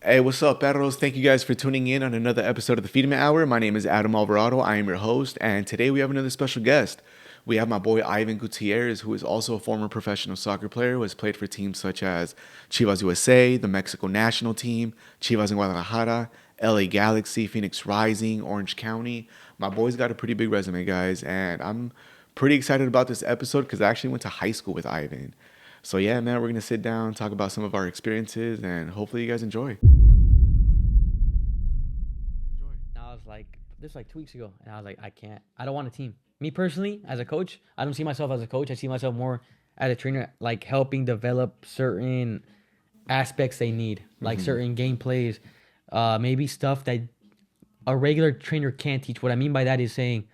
Hey, what's up, perros? Thank you guys for tuning in on another episode of the Firme Hour. My name is Adam Alvarado. I am your host, and today we have another special guest. We have my boy Ivan Gutiérrez, who is also a former professional soccer player who has played for teams such as Chivas USA, the Mexico national team, Chivas in Guadalajara, LA Galaxy, Phoenix Rising, Orange County. My boy's got a pretty big resume, guys, and I'm pretty excited about this episode because I actually went to high school with Ivan. So yeah, man, we're gonna sit down, talk about some of our experiences, and hopefully you guys enjoy. I was like, this was like 2 weeks ago, and I was like, I can't. I don't want a team. Me personally, as a coach, I don't see myself as a coach. I see myself more as a trainer, like helping develop certain aspects they need, like certain gameplays, maybe stuff that a regular trainer can't teach. What I mean by that is saying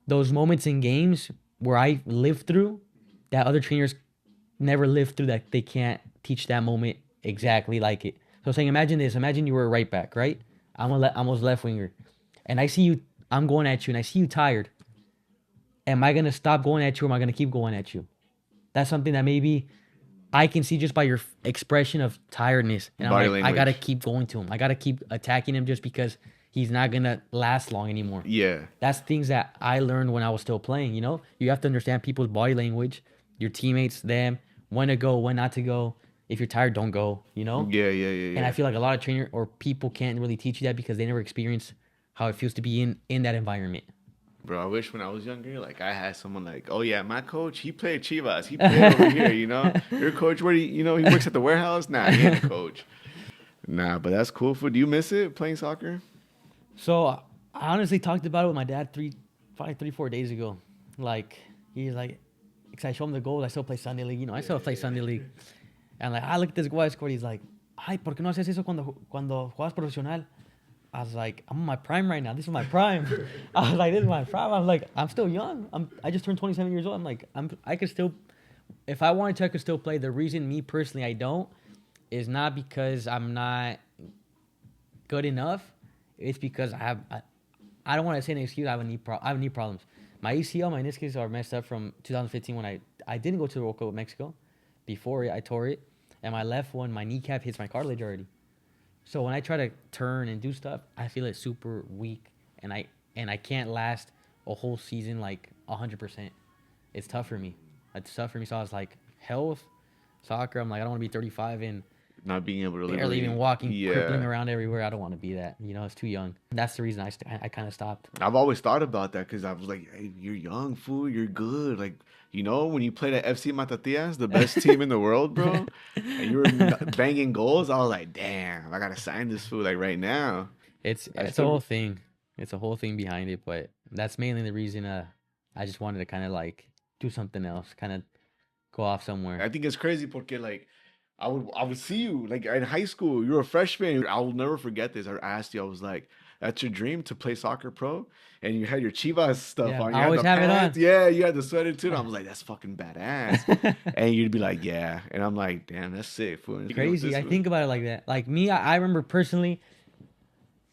those moments in games where I lived through that other trainers never lived through, that they can't teach that moment exactly like it. So saying, imagine this. Imagine you were a right back, right? I'm a left winger, and I see you. I'm going at you, and I see you tired. Am I gonna stop going at you, or am I gonna keep going at you? That's something that maybe I can see just by your expression of tiredness, and I'm Body like, I gotta language. keep going to him. I gotta keep attacking him just because he's not gonna last long anymore. Yeah. That's things that I learned when I was still playing. You have to understand people's body language, your teammates, them, when to go, when not to go. If you're tired, don't go. Yeah, yeah, yeah, And I yeah. feel like a lot of trainer or people can't really teach you that because they never experience how it feels to be in that environment. Bro, I wish when I was younger, like I had someone like, oh yeah, my coach, he played Chivas. He played over here. Your coach, where he works at the warehouse? Nah, he ain't a coach. Nah, but that's cool. Do you miss it playing soccer? So I honestly talked about it with my dad probably 3, 4 days ago. Like he's like, because I show him the goals. I still play Sunday league. I still play Sunday league. And like, I look at this guy scored. He's like, ay, ¿por qué no haces eso cuando juegas profesional? I was like, I'm in my prime right now. This is my prime. I was like, this is my prime. I was like, I'm still young. I just turned 27 years old. I'm like, I could still, if I wanted to, I could still play. The reason me personally I don't is not because I'm not good enough. It's because I don't want to say an excuse. I have knee problems. My ACL, my meniscus are messed up from 2015 when I didn't go to the World Cup with Mexico. Before I tore it, and my left one, my kneecap hits my cartilage already. So when I try to turn and do stuff, I feel it super weak, and I can't last a whole season like 100%. It's tough for me. It's tough for me. So I was like, health, soccer. I'm like, I don't want to be 35 and Not being able to barely even literally, walking, crippling yeah. around everywhere. I don't want to be that. It's too young. That's the reason I kind of stopped. I've always thought about that because I was like, hey, you're young, fool. You're good. Like, when you played at FC Matatias, the best team in the world, bro, and you were banging goals, I was like, damn, I gotta sign this fool like right now. I It's a still, whole thing. It's a whole thing behind it, but that's mainly the reason. I just wanted to kind of like do something else, kind of go off somewhere. I think it's crazy porque like I would see you like in high school. You were a freshman. I will never forget this. I asked you. I was like, "That's your dream to play soccer pro?" And you had your Chivas stuff Yeah, on. You I had always the have it pants. on. Yeah, you had the sweater too. And I was like, "That's fucking badass." And you'd be like, "Yeah," and I'm like, "Damn, that's sick." Fool. And with Crazy. this I one, think about it like that. Like me, I remember personally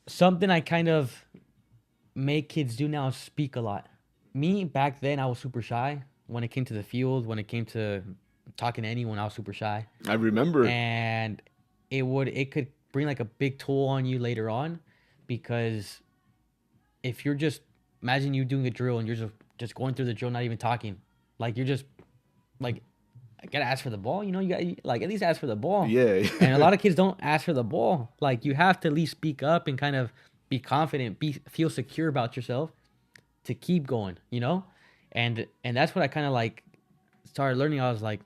something I kind of make kids do now is speak a lot. Me back then, I was super shy when it came to the field. When it came to talking to anyone, I was super shy, I remember. and it could bring like a big toll on you later on, because if you're just, imagine you doing a drill and you're just going through the drill, not even talking, like you're just like, I gotta ask for the ball. You got like at least ask for the ball. Yeah. And a lot of kids don't ask for the ball. Like you have to at least speak up and kind of be confident, feel secure about yourself to keep going. And that's what I kind of like started learning. I was like,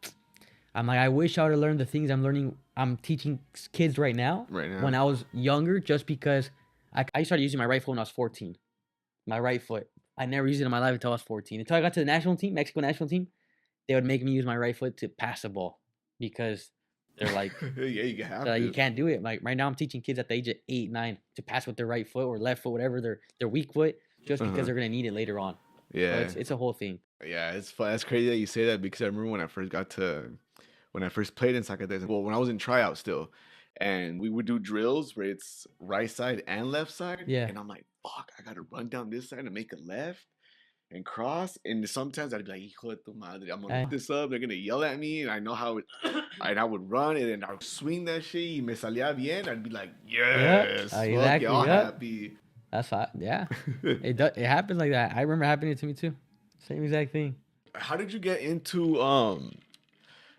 I wish I would have learned the things I'm teaching kids right now Right when now. I was younger, just because I started using my right foot when I was 14. My right foot. I never used it in my life until I was 14. Until I got to the national team, Mexico national team, they would make me use my right foot to pass the ball because they're like, Yeah, you have you to. can't do it. Like right now, I'm teaching kids at the age of 8, 9 to pass with their right foot or left foot, whatever their weak foot, just Uh because huh. they're gonna need it later on. So Yeah. it's a whole thing. Yeah, it's fun. That's crazy that you say that because I remember when I first played in Zacatecas. Well, when I was in tryout still, and we would do drills where it's right side and left side, Yeah. and I'm like, fuck, I gotta run down this side and make a left. and cross. And sometimes I'd be like, hijo de tu madre, I'm gonna Eh. look this up. They're gonna yell at me, and I know how. And I would run, and then I would swing that shit. Y me salía bien. I'd be like, Yep. yes, fuck Exactly. yeah, all Yep. happy. That's hot. Yeah. It happens like that. I remember happening to me too. Same exact thing. How did you get into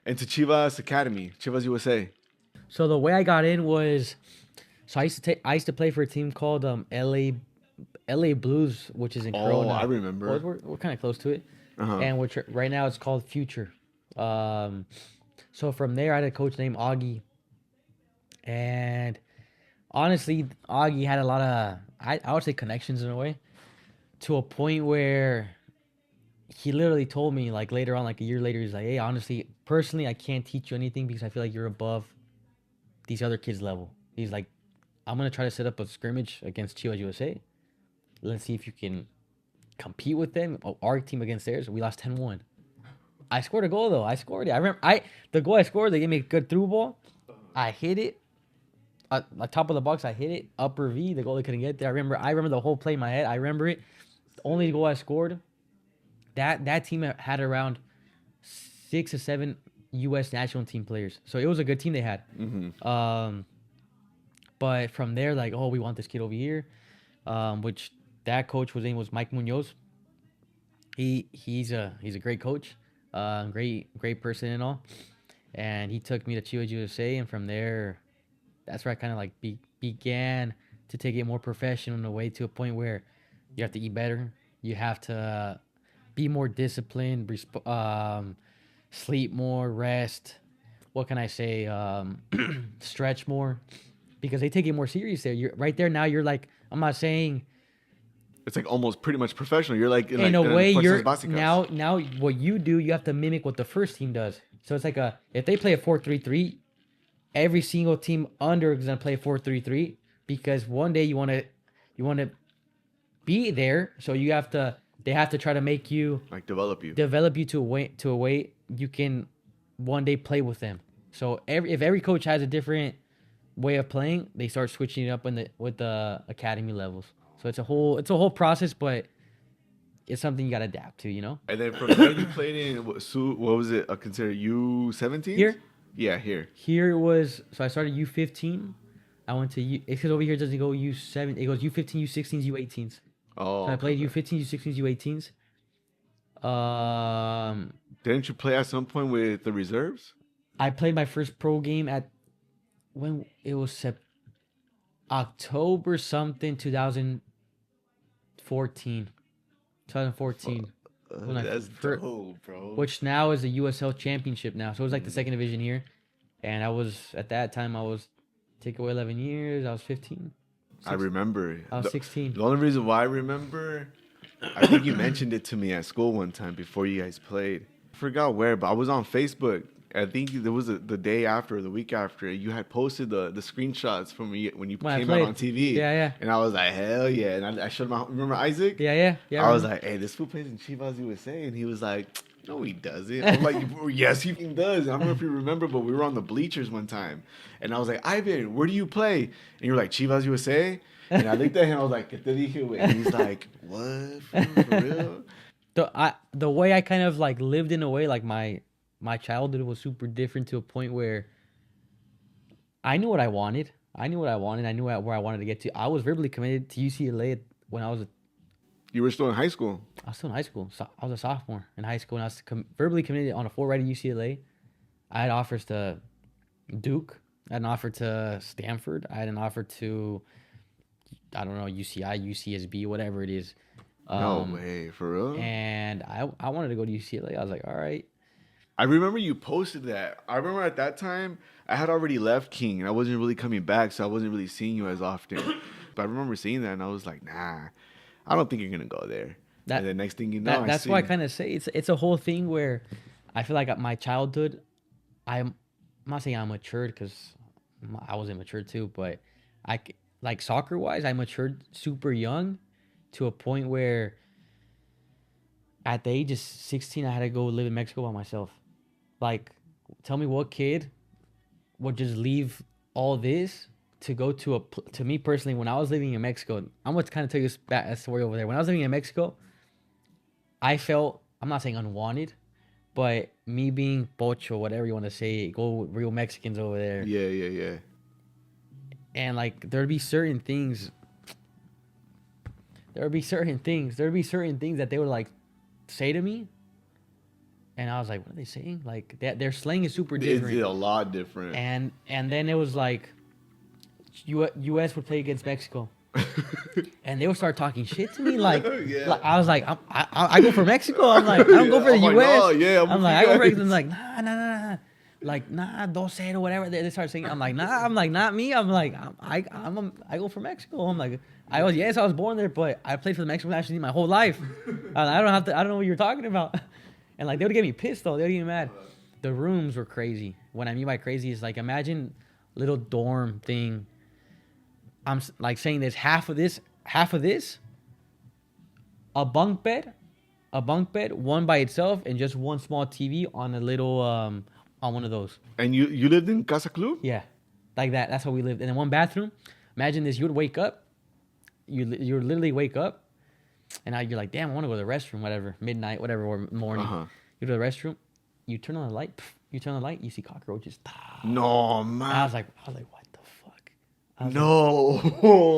Chivas Academy, Chivas USA? So the way I got in was, so I used to play for a team called LA Blues, which is in Oh, Corona. I remember. Well, we're kind of close to it, Uh-huh. and which right now it's called Future. So from there I had a coach named Augie, and honestly, Augie had a lot of I would say connections in a way, to a point where he literally told me like later on, like a year later, he's like, hey, honestly, personally, I can't teach you anything because I feel like you're above these other kids' level. He's like, I'm gonna try to set up a scrimmage against Chivas USA. Let's see if you can compete with them. Our team against theirs, we lost 10-1. I scored a goal though. I scored it. I remember the goal I scored. They gave me a good through ball. I hit it. At top of the box, I hit it. Upper V. The goalie couldn't get there. I remember the whole play in my head. I remember it. The only goal I scored. That team had around 6 or 7 U.S. national team players. So it was a good team they had. Mm-hmm. But from there, like, oh, we want this kid over here. Which that coach, his name was Mike Munoz. He's a great coach, great person and all. And he took me to Chivas USA, and from there, that's where I kind of like began to take it more professional in a way, to a point where you have to eat better, you have to be more disciplined, sleep more, rest. What can I say? Stretch more, because they take it more serious there. You're right there now. You're like, I'm not saying It's like almost pretty much professional. You're like in a way you're básicas. now what you do, you have to mimic what the first team does. So it's like if they play a 4-3-3, every single team under is gonna play a 4-3-3, because one day you wanna be there, so they have to try to make you Like develop you. to a way you can one day play with them. So if every coach has a different way of playing, they start switching it up with the academy levels. So it's a whole process, but it's something you gotta adapt to, you know. And then from there you played in what was it? Considered U17? Here? Yeah, here. Here it was. So I started U15. I went to because over here it doesn't go U7. It goes U15, U16s, U18s. Oh. So I played U15, U16s, U18s. Didn't you play at some point with the reserves? I played my first pro game at when it was October something 2014. 2014. When That's dope, bro. Which now is the USL Championship now. So it was like the second division here. And I was, at that time, take away 11 years, I was 15. I remember. I was 16. The only reason why I remember, I think you mentioned it to me at school one time before you guys played. I forgot where, but I was on Facebook. I think there was the day after, or the week after, you had posted the screenshots from when you came out on TV. Yeah, yeah. And I was like, hell yeah. And I showed him, remember Isaac? Yeah. I was like, hey, this fool plays in Chivas USA. And he was like, no, he doesn't. I'm like, yes, he does. I don't know if you remember, but we were on the bleachers one time. And I was like, Ivan, where do you play? And you were like, Chivas USA? And I looked at him, I was like, ¿Qué te dije, güey? And he's like, what? For real? The way I kind of like lived in a way, like my childhood was super different, to a point where I knew what I wanted. I knew where I wanted to get to. I was verbally committed to UCLA when I was You were still in high school. I was still in high school. So I was a sophomore in high school, and I was verbally committed on a full ride to UCLA. I had offers to Duke. I had an offer to Stanford. I had an offer to, I don't know, UCI, UCSB, whatever it is. No way, for real? And I wanted to go to UCLA. I was like, all right. I remember you posted that. I remember at that time, I had already left King, and I wasn't really coming back, so I wasn't really seeing you as often. But I remember seeing that, and I was like, nah, I don't think you're going to go there. And the next thing you know, that's why I kind of say it's a whole thing where I feel like at my childhood, I'm not saying I matured, because I was immature too, but like soccer-wise, I matured super young, to a point where at the age of 16, I had to go live in Mexico by myself. Like, tell me what kid would just leave all this to go to me personally, when I was living in Mexico, I'm going to kind of tell you a story over there. When I was living in Mexico, I felt, I'm not saying unwanted, but me being pocho, whatever you want to say, go real Mexicans over there, Yeah, yeah, yeah. and like there'd be certain things, that they would like say to me, and I was like, what are they saying? Like their slang is super It's different, a lot different. and then it was like, U.S. would play against Mexico. And they would start talking shit to me, like, Yeah. like I was like, I go for Mexico. I'm like, I don't go for the I'm like, U.S. no, yeah, I'm I'm with like, you I go for guys. Mexico. I'm like, nah, like nah, don't say it or whatever. They start saying, I'm like, nah, I'm like, not me. I'm like, I go for Mexico. I'm like, I was born there, but I played for the Mexican national team my whole life. I don't know what you're talking about. And like they would get me pissed though. They would get me mad. The rooms were crazy. What I mean by crazy is like imagine little dorm thing. Like saying there's half of this, a bunk bed, one by itself, and just one small TV on a little on one of those. And you lived in Casa Club? Yeah, like that. That's how we lived. And then one bathroom. Imagine this: you would wake up, you would literally wake up, and now you're like, damn, I want to go to the restroom, whatever, midnight, whatever, or morning. You go to the restroom, you turn on the light, you see cockroaches. No, And man. I was like, what the fuck? No.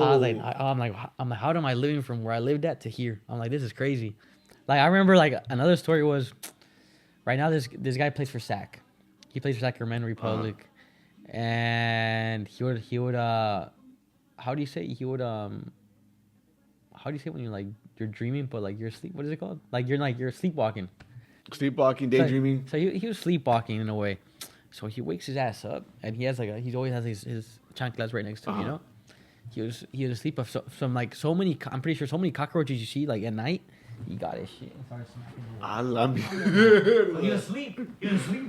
I'm like, how am I living from where I lived at to here? I'm like, this is crazy. Like, I remember, like, another story was, right now, this guy plays for SAC. He plays for Sacramento Republic. And he would, how do you say? How do you say when you're, like, you're dreaming, but, like, you're asleep? What is it called? Like, you're sleepwalking. Sleepwalking, daydreaming. So he was sleepwalking in a way. So he wakes his ass up, and he has, like, he always has his chanclas right next to him, you know? He was asleep of some like so many. I'm pretty sure so many cockroaches you see like at night. He got his shit and started smacking. He was asleep.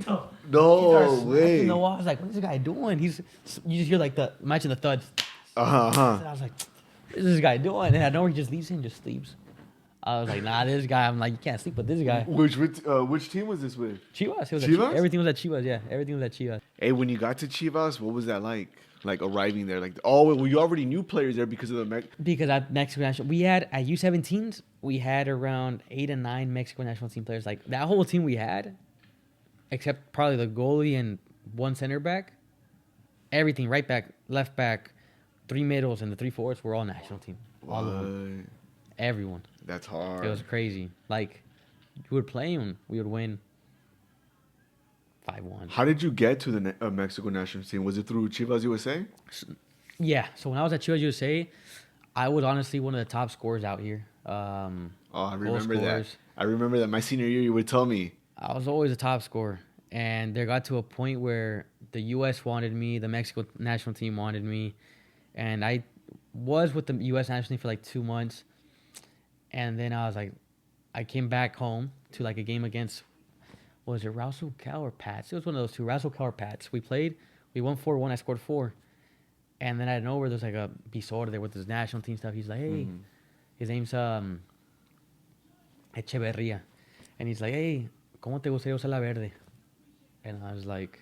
Though. No way. The wall. I was like, "What is this guy doing?" You just hear like imagine the thuds. Uh-huh. I was like, "What is this guy doing?" And I know he just leaves and just sleeps. I was like, "Nah, this guy." I'm like, "You can't sleep with this guy." Which team was this with? Chivas. It was Chivas? Everything was at Chivas. Yeah, everything was at Chivas. Hey, when you got to Chivas, what was that like? Like arriving there, like well, you already knew players there because of the Because at Mexico national, we had at U17s, we had around 8 and 9 Mexico national team players. Like that whole team we had, except probably the goalie and one center back, everything right back, left back, 3 middles and the 3 forwards were all national team. All of them. Everyone. That's hard. It was crazy. Like you would play and we would win 5-1. How did you get to the Mexico national team? Was it through Chivas USA? Yeah. So when I was at Chivas USA, I was honestly one of the top scorers out here. I remember that. I remember that my senior year you would tell me. I was always a top scorer. And there got to a point where the U.S. wanted me, the Mexico national team wanted me. And I was with the U.S. national team for like 2 months. And then I was like, I came back home to like a game against, what was it, Rasul Cal or Pats? It was one of those two, Rasul Cal or Pats. We played. We won 4-1. I scored 4. And then out of nowhere, there's like a Bisor there with his national team stuff. He's like, hey, his name's Echeverria. And he's like, hey, ¿cómo te gustaría usar la verde? And I was like,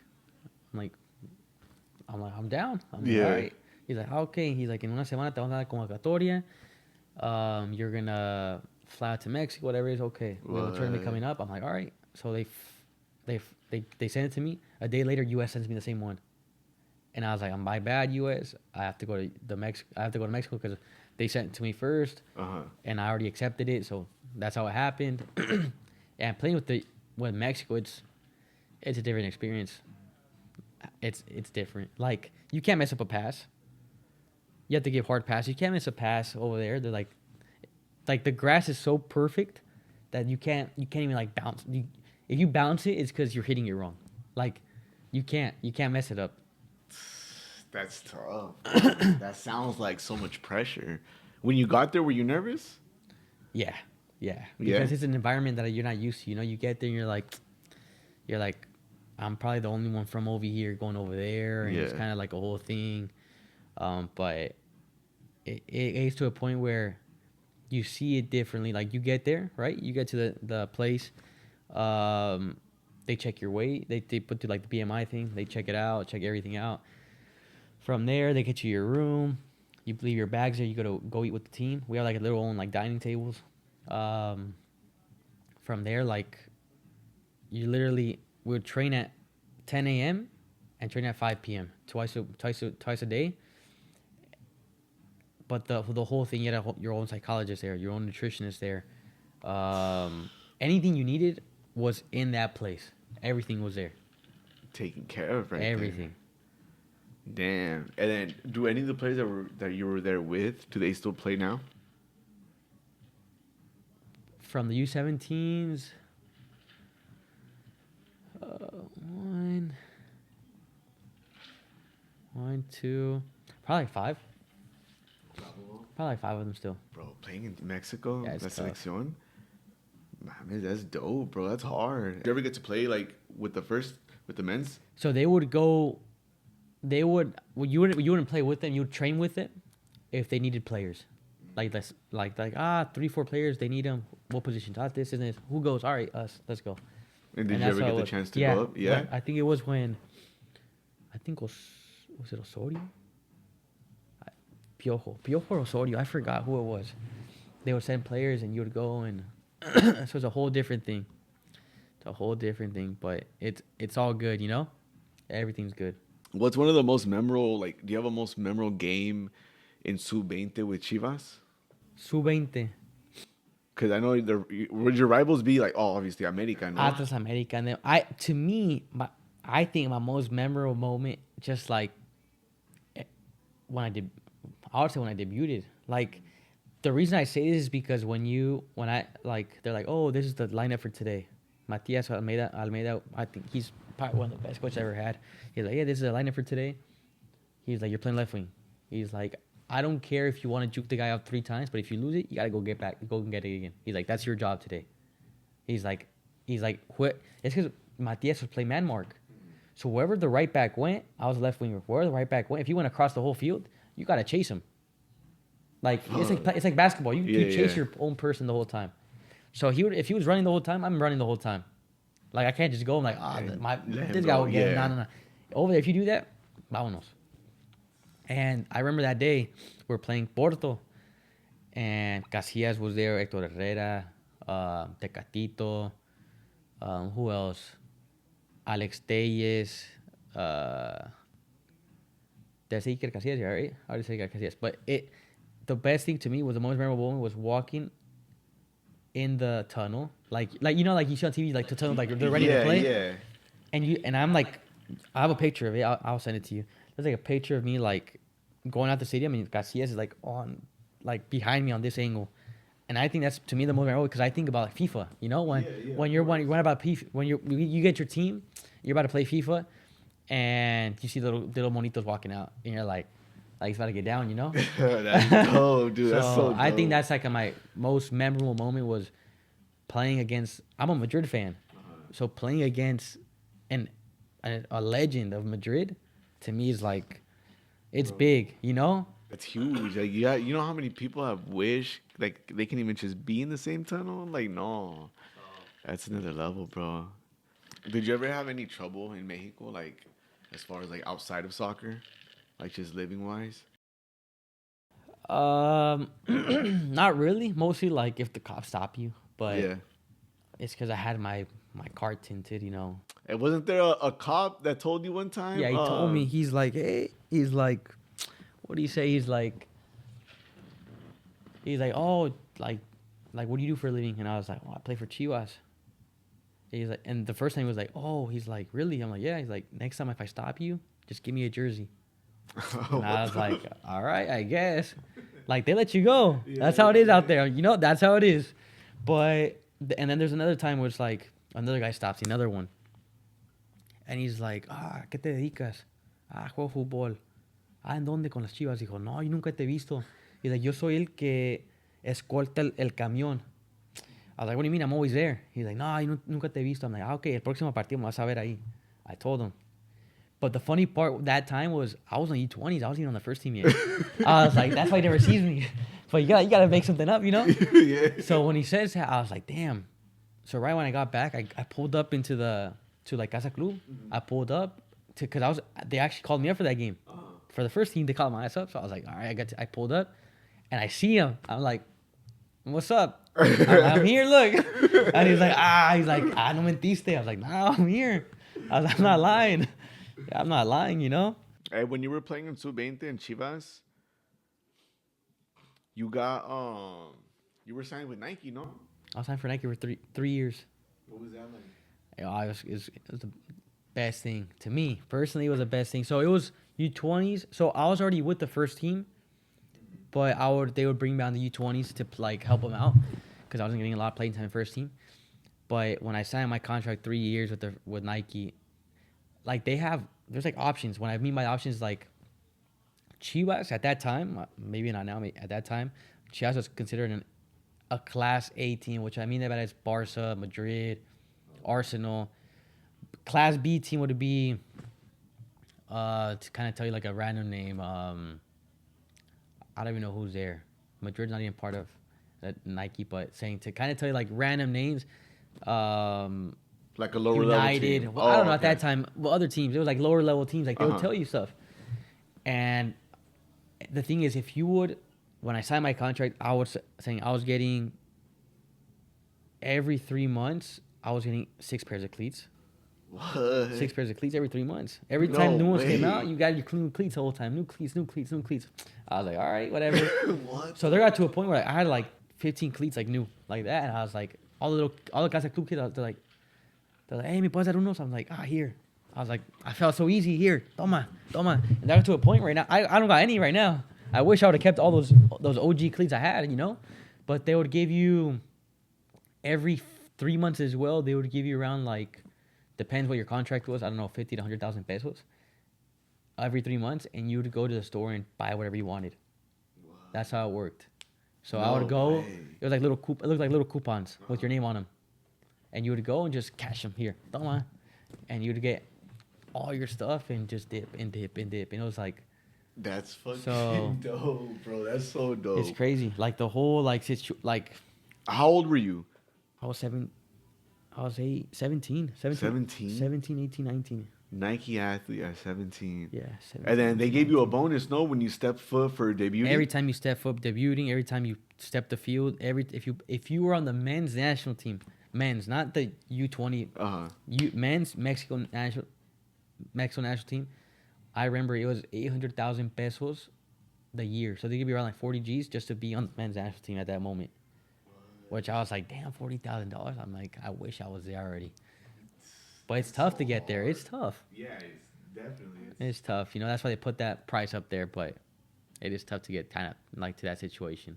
I'm down. I'm like, all right. He's like, okay. He's like, en una semana te van a dar convocatoria. You're going to fly out to Mexico, whatever it is, okay. We have a tournament coming up. I'm like, all right. So they sent it to me. A day later, U.S. sends me the same one. And I was like, my bad, U.S. I have to go to Mexico because they sent it to me first. And I already accepted it. So that's how it happened. And playing with Mexico, it's a different experience. It's different. Like, you can't mess up a pass. You have to give hard passes. You can't miss a pass over there. They're like the grass is so perfect that you can't even like bounce. If you bounce it, it's because you're hitting it wrong. Like, you can't mess it up. That's tough. That sounds like so much pressure. When you got there, were you nervous? Yeah. Because it's an environment that you're not used to. You know, you get there and you're like, I'm probably the only one from over here going over there, and it's kind of like a whole thing. But it gets to a point where you see it differently. Like, you get there, right? You get to the place. They check your weight. They put through like the BMI thing. They check it out, check everything out. From there, they get you your room. You leave your bags there. You go eat with the team. We have like a little own like dining tables. from there, like, you literally would train at 10 a.m. and train at 5 p.m. twice a day. But the whole thing, you had your own psychologist there, your own nutritionist there. Anything you needed was in that place. Everything was there. Taken care of, right? Everything. There. Damn. And then, do any of the players that you were there with, do they still play now? From the U17s, one, two, probably five. Probably five of them still. Bro, playing in Mexico, Yeah, that it's tough. selección, man, that's dope, bro. That's hard. You ever get to play like with the men's? So they would go. Well, you wouldn't play with them. You would train with them if they needed players. Like 3-4 players. They need them. What positions? This and this. Who goes? All right, us. Let's go. And did you ever get the chance to go up? Yeah. I think it was when. I think was it Osorio? Piojo or Osorio. I forgot who it was. They would send players and you would go and so it's a whole different thing. It's a whole different thing, but it's all good, you know? Everything's good. What's one of the most memorable, like, do you have a most memorable game in Sub-20 with Chivas? Sub-20. Because I know, would your rivals be like, oh, obviously America, no? Atlas America. And then I think my most memorable moment, just like when I debuted. Like, the reason I say this is because they're like, oh, this is the lineup for today. Matias Almeida, I think he's probably one of the best coaches I ever had. He's like, yeah, this is the lineup for today. He's like, you're playing left wing. He's like, I don't care if you want to juke the guy out 3 times, but if you lose it, you gotta go and get it again. He's like, that's your job today. He's like, what? It's because Matias would play man mark. So wherever the right back went, I was a left winger. Wherever the right back went, if he went across the whole field, you gotta chase him. Like it's like basketball. You chase your own person the whole time. So if he was running the whole time, I'm running the whole time. Like I can't just go. I'm like, this guy will get it. No. Over there, if you do that, vámonos. And I remember that day we were playing Porto, and Casillas was there, Héctor Herrera, Tecatito, who else? Alex Telles. Did I say Iker Casillas? Right? I already said Iker Casillas. But the best thing to me was the most memorable moment was walking in the tunnel, like you know, like you see on TV, like the tunnel, like they're ready to play. Yeah. And I'm like, I have a picture of it. I'll send it to you. There's like a picture of me like going out the stadium, and Casillas is like behind me on this angle. And I think that's to me the most memorable because I think about like FIFA. You know, when you get your team, you're about to play FIFA, and you see little monitos walking out, and you're like it's about to get down, you know? That's dope, dude. That's so dope. I think that's like my most memorable moment was playing against. I'm a Madrid fan, so playing against a legend of Madrid to me is like it's big, you know? It's huge. Like you know how many people have wished like they can even just be in the same tunnel? Like no, that's another level, bro. Did you ever have any trouble in Mexico, like as far as like outside of soccer, like just living wise? Not really. Mostly like if the cops stop you, but yeah, it's because I had my car tinted, you know. And wasn't there a cop that told you one time? Yeah, he told me. He's like, hey, he's like, what do you say? He's like, oh, like, what do you do for a living? And I was like, well, I play for Chivas. He's like, and the first time he was like, oh, he's like, really? I'm like, yeah. He's like, next time if I stop you, just give me a jersey. And I was like, all right, I guess. Like, they let you go. Yeah, that's how it is out there. You know, that's how it is. But, and then there's another time where it's like, another guy stops, another one. And he's like, ¿qué te dedicas? Juego fútbol. ¿En dónde con las Chivas? Dijo, no, yo nunca te he visto. He's like, yo soy el que escolta el camión. I was like, what do you mean? I'm always there. He's like, no, yo nunca te he visto. I'm like, okay, el próximo partido me vas a ver ahí. I told him. But the funny part that time was I was on U20s. I wasn't even on the first team yet. I was like, that's why he never sees me. But you gotta make something up, you know? Yeah. So when he says that, I was like, damn. So right when I got back, I pulled up to Casa Club. Mm-hmm. I pulled up because they actually called me up for that game. For the first team, they called my ass up. So I was like, all right, I pulled up, and I see him. I'm like, What's up? I'm here, look. And he's like, no mentiste. I was like, nah, I'm here. I was like, I'm not lying. I'm not lying, you know? Hey, when you were playing in Sub-20 in Chivas, you got you were signed with Nike, no? I was signed for Nike for three years. What was that like? You know, it was the best thing. To me, personally, it was the best thing. So it was U20s. So I was already with the first team, but they would bring me on the U20s to like help them out because I wasn't getting a lot of playing time in first team. But when I signed my contract 3 years with Nike, like there's like options. When I mean by options, like Chivas at that time, maybe not now, at that time, Chivas was considered a Class A team, which I mean by that is Barca, Madrid, Arsenal. Class B team would be, to kind of tell you like a random name, I don't even know who's there. Madrid's not even part of Nike, but saying to kind of tell you like random names, Like a lower level United. team. Well, I don't know at that time. Well, other teams, it was like lower level teams. Like they would Uh-huh. tell you stuff. And the thing is, when I signed my contract, I was saying I was getting every 3 months. I was getting 6 pairs of cleats. What? 6 pairs of cleats every 3 months. Every No time new ones came way. out, you got your new cleats the whole time. New cleats, new cleats, new cleats. I was like, all right, whatever. What? So they got to a point where I had like 15 cleats like new, like that. And I was like, all the guys at Club Kids, they're like, hey, mi puedes dar unos? I'm like, here. I was like, I felt so easy here. Toma. And that got to a point right now. I don't got any right now. I wish I would have kept all those OG cleats I had, you know? But they would give you every 3 months as well. They would give you around like, depends what your contract was. I don't know, 50 to 100,000 pesos every 3 months, and you would go to the store and buy whatever you wanted. That's how it worked. So I would go. Way. It was like it looked like little coupons with your name on them, and you would go and just cash them here, toma, and you'd get all your stuff and just dip, and it was like That's fucking So- dope, bro. That's so dope. it's crazy. Like the whole How old were you? I was 17, 18, 19. Nike athlete at 17. Yeah, 17. And then they gave you a bonus, no, when you stepped foot for debuting? Every time you step up debuting, every time you step the field, if you were on the men's national team, men's, not the U20, Uh-huh. men's Mexico national team, I remember it was 800,000 pesos the year. So they give you around like 40 G's just to be on the men's national team at that moment. Which I was like, damn, $40,000. I'm like, I wish I was there already. But it's tough to get there. It's tough. Yeah, it's definitely. It's tough. You know, that's why they put that price up there. But it is tough to get kind of like to that situation.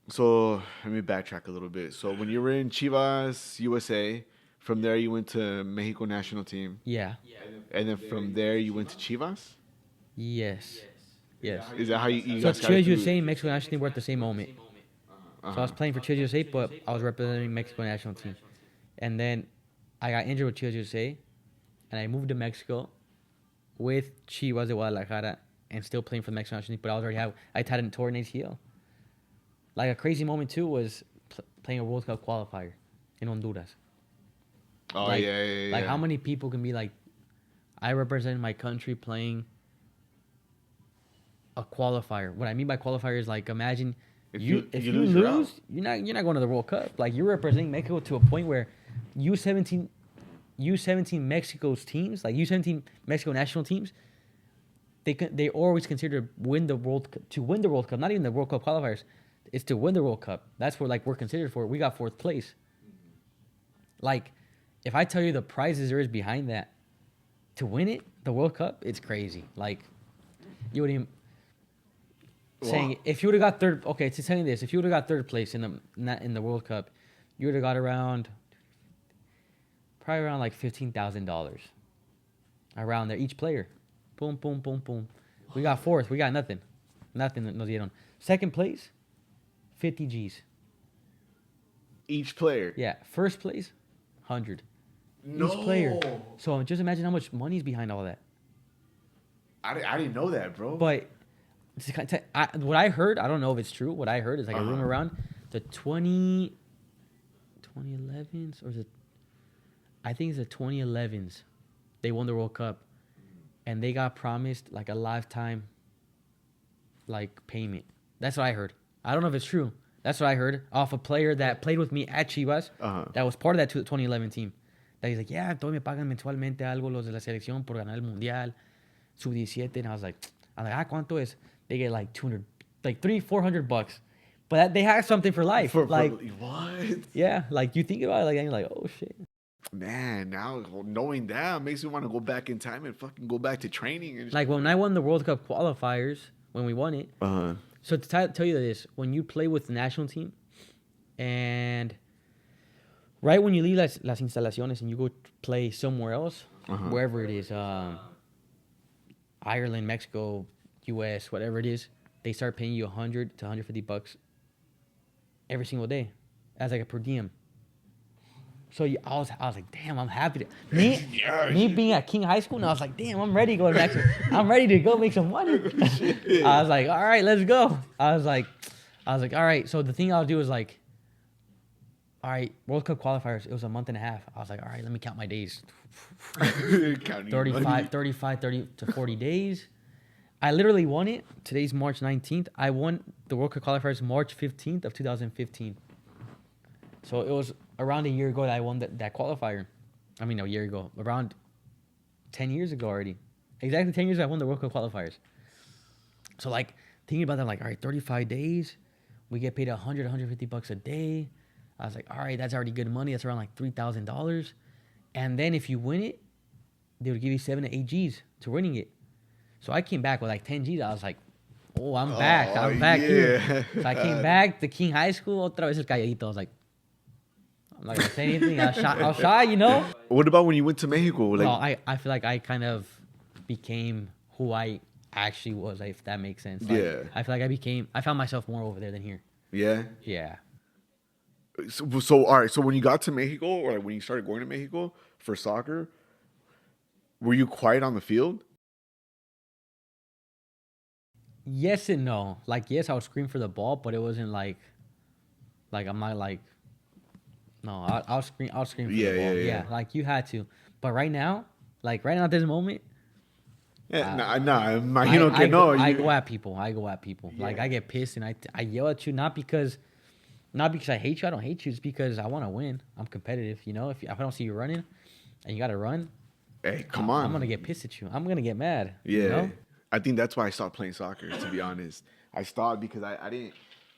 So let me backtrack a little bit. So when you were in Chivas USA, from there you went to Mexico national team. Yeah. And then from there you went to Chivas? Yes. Yes. Is that how you So guys got Chivas through? USA and Mexico national team were at the same moment. Uh-huh. So I was playing for Chivas USA, but I was representing Mexico national team. And then I got injured with Chivas USA, and I moved to Mexico with Chivas de Guadalajara and still playing for the Mexico national team. But I had a torn ACL. Like a crazy moment too was playing a World Cup qualifier in Honduras. Oh, Like- yeah. Like how many people can be like, I represent my country playing a qualifier. What I mean by qualifier is like, imagine If you you lose, you're out. you're not going to the World Cup. Like you're representing Mexico to a point where U17 Mexico's teams, like U17 Mexico national teams, they always consider to win the World Cup, not even the World Cup qualifiers. It's to win the World Cup. That's what like we're considered for. We got 4th place. Like, if I tell you the prizes there is behind that to win it, the World Cup, it's crazy. Like, you wouldn't even saying Wow. if you would have got third. Okay, to tell you this, if you would have got 3rd place in the World Cup, you would have got probably around like $15,000 around there each player. Boom, boom, boom, boom. We got 4th. We got nothing. Nothing. Nos dieron. 2nd place, 50 G's. Each player. Yeah. 1st place, 100. No. Each player. So just imagine how much money is behind all that. I didn't know that, bro. But what I heard, I don't know if it's true. What I heard is like a Uh-huh. rumor around the 2011s or I think it's the 2011s. They won the World Cup, and they got promised like a lifetime like payment. That's what I heard. I don't know if it's true. That's what I heard off a player that played with me at Chivas. That was part of that 2011 team. That he's like, yeah, todos me pagan mensualmente algo los de la selección por ganar el mundial, sub-17. And I was like, ¿cuánto es? They get like 200, like $300-400. But they have something for life. Like what? Yeah, like you think about it, like and you're like, oh shit. Man, now knowing that makes me want to go back in time and fucking go back to training. And like when I won the World Cup qualifiers, when we won it. So to tell you this, when you play with the national team, and right when you leave las instalaciones and you go play somewhere else, wherever it is, Ireland, Mexico, U.S., whatever it is, they start paying you $100 to $150 every single day as like a per diem. So I was like, damn, I'm happy. Me being at King High School, and I was like, damn, I'm ready to go to Mexico. I'm ready to go make some money. I was like, all right, let's go. I was like, all right. So the thing I'll do is like, all right, World Cup qualifiers. It was a month and a half. I was like, all right, let me count my days. 35 to 40 days. I literally won it. Today's March 19th. I won the World Cup qualifiers March 15th of 2015. So it was around a year ago that I won that qualifier. I mean, a year ago. Around 10 years ago already. Exactly 10 years ago, I won the World Cup qualifiers. So, like, thinking about that, I'm like, all right, 35 days. We get paid $150 a day. I was like, all right, that's already good money. That's around, like, $3,000. And then if you win it, they would give you 7 to 8 Gs to winning it. So I came back with, like, 10 Gs. I was like, oh, I'm back. I'm back here. So I came back to King High School. Otra vez el calladito. I was like, I'm not going to say anything. I was shy, you know? What about when you went to Mexico? Like, no, I feel like I kind of became who I actually was, if that makes sense. Like, yeah. I feel like I found myself more over there than here. Yeah? Yeah. So all right. So when you got to Mexico, or like when you started going to Mexico for soccer, were you quiet on the field? Yes and no. Like, yes, I would scream for the ball, but it wasn't like I'm not like, no, I'll scream for the ball. Yeah, like you had to. But right now at this moment, I go at people. Yeah. Like I get pissed and I yell at you, not because I hate you. I don't hate you. It's because I want to win. I'm competitive. You know, if I don't see you running, and you got to run, hey, come on. I'm gonna get pissed at you. I'm gonna get mad. Yeah, you know? I think that's why I stopped playing soccer. To be honest, I stopped because I didn't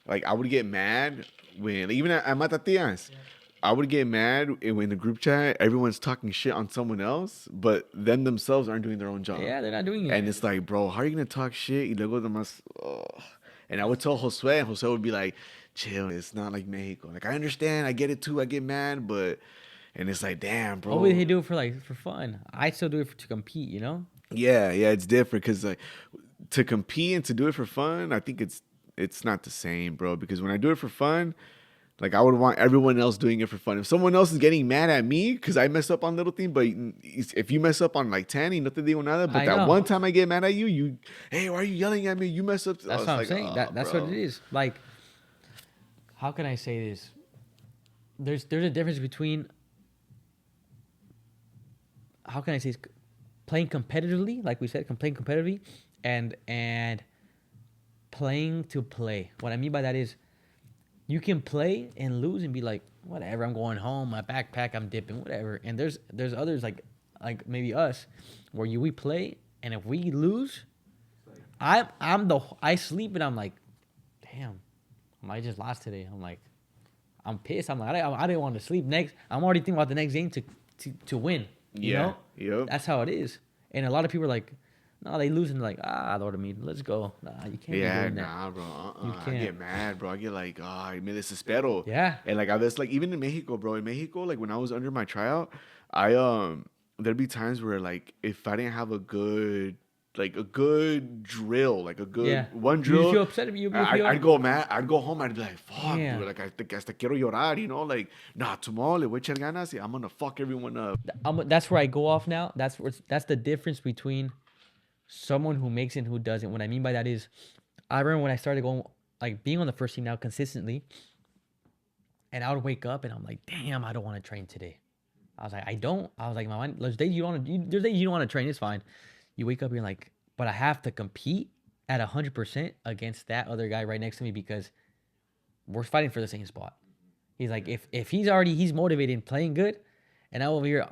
like. I would get mad when even at Matatias. Yeah. I would get mad when the group chat, everyone's talking shit on someone else, but them themselves aren't doing their own job. Yeah, they're not doing it. And it's like, bro, how are you going to talk shit? And I would tell Josue, and Josue would be like, chill, it's not like Mexico. Like, I understand, I get it too, I get mad, but, and it's like, damn, bro. Oh, they do it for fun. I still do it to compete, you know? Yeah, it's different, because like, to compete and to do it for fun, I think it's not the same, bro, because when I do it for fun, like, I would want everyone else doing it for fun. If someone else is getting mad at me because I mess up on little things, but if you mess up on, like, 10, y no te digo nada, but that one time I get mad at you, hey, why are you yelling at me? You mess up. That's what I'm saying. That's what it is. Like, how can I say this? There's a difference between, how can I say this? Playing competitively, like we said, playing competitively, and playing to play. What I mean by that is, you can play and lose and be like, whatever, I'm going home, my backpack, I'm dipping, whatever. And there's others like maybe us, where we play, and if we lose, I sleep and I'm like, damn, I just lost today. I'm like, I'm pissed. I'm like, I didn't want to sleep next. I'm already thinking about the next game to win. You know? Yep. That's how it is. And a lot of people are like, no, they lose and like, dormir, let's go. Nah, you can't be doing that. Nah, bro. You can't. I get mad, bro. I get like, me desespero. Yeah. And like, I was like, even in Mexico, bro. In Mexico, like when I was under my tryout, there'd be times where like, if I didn't have a good drill, like a good one drill, you feel upset. I'd go mad. I'd go home. I'd be like, fuck, dude. Like, I hasta quiero llorar, you know? Like, nah, tomorrow le voy a echar ganas y I'm gonna fuck everyone up. That's where I go off now. That's the difference between someone who makes it and who doesn't. What I mean by that is, I remember when I started going, like, being on the first team now consistently, and I would wake up and I'm like, damn, I don't want to train today. I was like, my mind, there's days you don't want to train, it's fine. You wake up and you're like, but I have to compete at 100% against that other guy right next to me, because we're fighting for the same spot. He's like, if he's motivated and playing good, and I'm over here,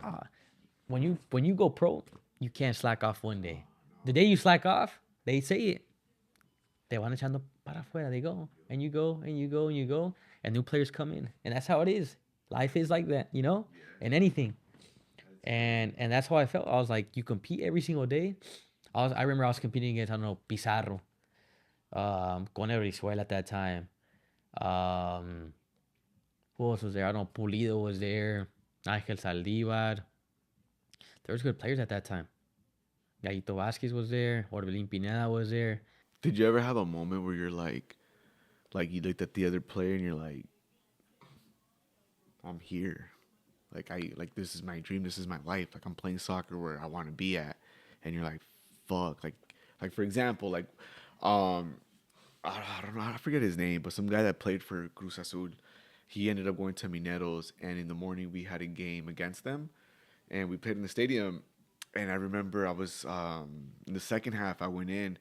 when you go pro, you can't slack off one day. The day you slack off, they say it. Te van echando para afuera. They go, and you go, and you go, and you go, and new players come in, and that's how it is. Life is like that, you know, and anything. And that's how I felt. I was like, you compete every single day. I remember I was competing against, I don't know, Pizarro, Con Brizuela at that time. Who else was there? I don't know. Pulido was there. Ángel Saldívar. There was good players at that time. Gallito Vázquez was there. Orbelín Pineda was there. Did you ever have a moment where you're like you looked at the other player and you're like, I'm here. Like this is my dream. This is my life. Like I'm playing soccer where I want to be at. And you're like, fuck. Like for example, like, I don't know. I forget his name, but some guy that played for Cruz Azul, he ended up going to Mineros, and in the morning we had a game against them, and we played in the stadium. And I remember I was in the second half. I went in,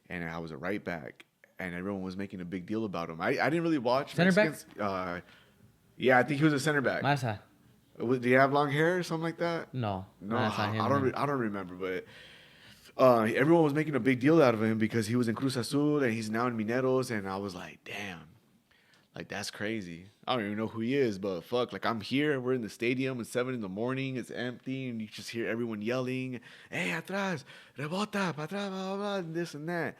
and I was a right back, and everyone was making a big deal about him. I didn't really watch Center back. Yeah, I think he was a center back. Masa. Did he have long hair or something like that? No, I that's not him, don't remember, but everyone was making a big deal out of him because he was in Cruz Azul and he's now in Mineros, and I was like, damn, like that's crazy. I don't even know who he is, but fuck, like I'm here, we're in the stadium, it's 7 a.m, it's empty, and you just hear everyone yelling, hey, atrás, rebota, para atrás, blah, blah, blah, and this and that.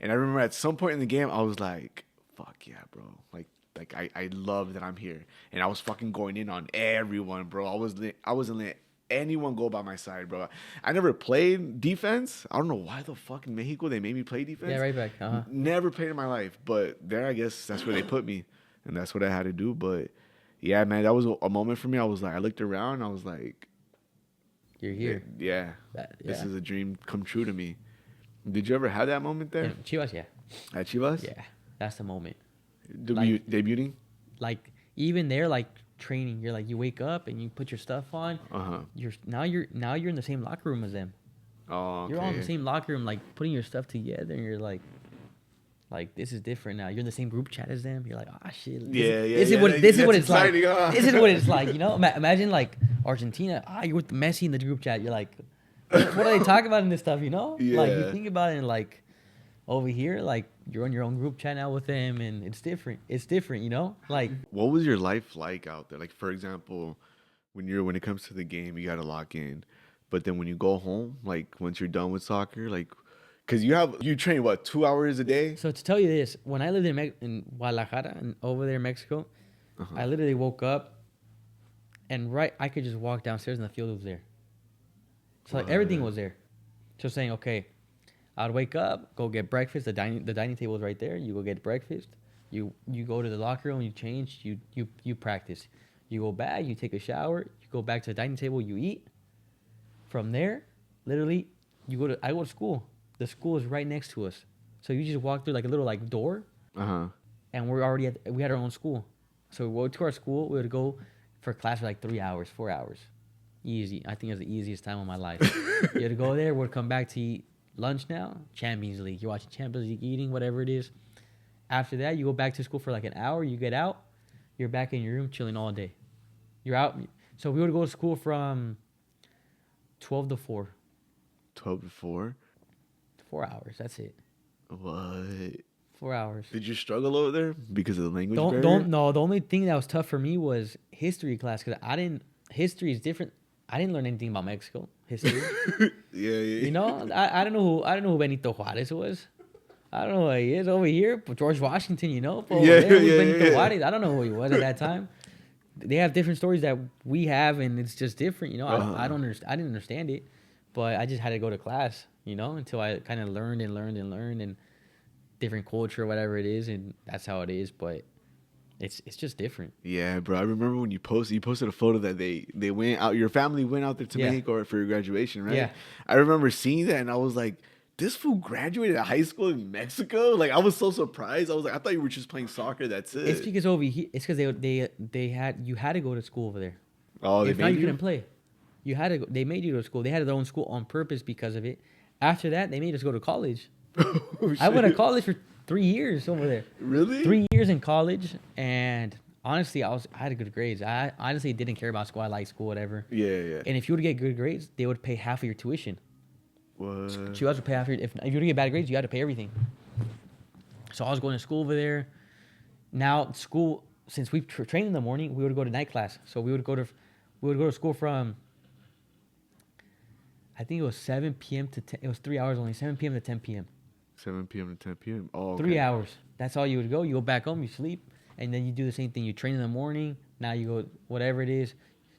And I remember at some point in the game, I was like, fuck yeah, bro. Like I love that I'm here. And I was fucking going in on everyone, bro. I wasn't letting anyone go by my side, bro. I never played defense. I don't know why the fuck in Mexico they made me play defense. Yeah, right back. Never played in my life. But there, I guess that's where they put me. And that's what I had to do. But yeah, man, that was a moment for me. I was like, I looked around. I was like, you're here. Yeah. This is a dream come true to me. Did you ever have that moment there? And Chivas, yeah. At Chivas? Yeah, that's the moment. Debuting? Like even there, like training, you're like you wake up and you put your stuff on. You're in the same locker room as them. Oh, okay. You're all in the same locker room, like putting your stuff together, and you're like this is different now. You're in the same group chat as them. You're like, ah, shit. This is what it's like. This is what it's like. You know, imagine like Argentina. You're with Messi in the group chat. You're like, what are they talking about in this stuff? You know, like you think about it, and like over here, like you're on your own group chat now with them, and it's different. It's different, you know. Like, what was your life like out there? Like, for example, when it comes to the game, you got to lock in, but then when you go home, like once you're done with soccer, like, cause you train what 2 hours a day. So to tell you this, when I lived in Guadalajara and over there in Mexico, I literally woke up, and I could just walk downstairs and the field was there. So like, everything was there. So saying, okay, I'd wake up, go get breakfast. The dining table is right there. You go get breakfast. You go to the locker room. You change. You practice. You go back. You take a shower. You go back to the dining table. You eat. From there, literally, I go to school. The school is right next to us, so you just walk through like a little like door. And we had our own school, so we go to our school. We would go for class for like 3 hours, 4 hours, easy. I think it was the easiest time of my life. You had to go there. We'd come back to eat lunch now, Champions League. You're watching Champions League, eating, whatever it is. After that, you go back to school for like an hour. You get out. You're back in your room chilling all day. You're out. So we would go to school from 12 to 4. 12 to 4? 4 hours. That's it. What? 4 hours. Did you struggle over there because of the language barrier? No, the only thing that was tough for me was history class, because history is different. I didn't learn anything about Mexico history. Yeah. You know, I don't know who Benito Juarez was. I don't know who he is over here, but George Washington, you know, but Benito Juarez. I don't know who he was at that time. They have different stories that we have, and it's just different. You know, I didn't understand it, but I just had to go to class, you know, until I kind of learned and different culture, whatever it is, and that's how it is. But it's just different. Yeah, bro. I remember when you posted a photo that they went out. Your family went out there to Mexico for your graduation, right? Yeah. I remember seeing that, and I was like, this fool graduated high school in Mexico? Like, I was so surprised. I was like, I thought you were just playing soccer. That's it. It's because over here, it's because you had to go to school over there. Oh, if not, you couldn't play. You had to go. They made you go to school. They had their own school on purpose because of it. After that, they made us go to college. Oh, I went to college for 3 years over there. Really? 3 years in college, and honestly, I had good grades. I honestly didn't care about school. I liked school, whatever. Yeah. And if you were to get good grades, they would pay half of your tuition. What? Chivas would pay half your. If you were to get bad grades, you had to pay everything. So I was going to school over there. Now school, since we trained in the morning, we would go to night class. So we would go to school from, I think it was 7 p.m. to 10. It was 3 hours only, 7 p.m. to 10 p.m. 7 p.m. to 10 p.m. Oh, okay. 3 hours. That's all you would go. You go back home, you sleep, and then you do the same thing. You train in the morning. Now you go whatever it is.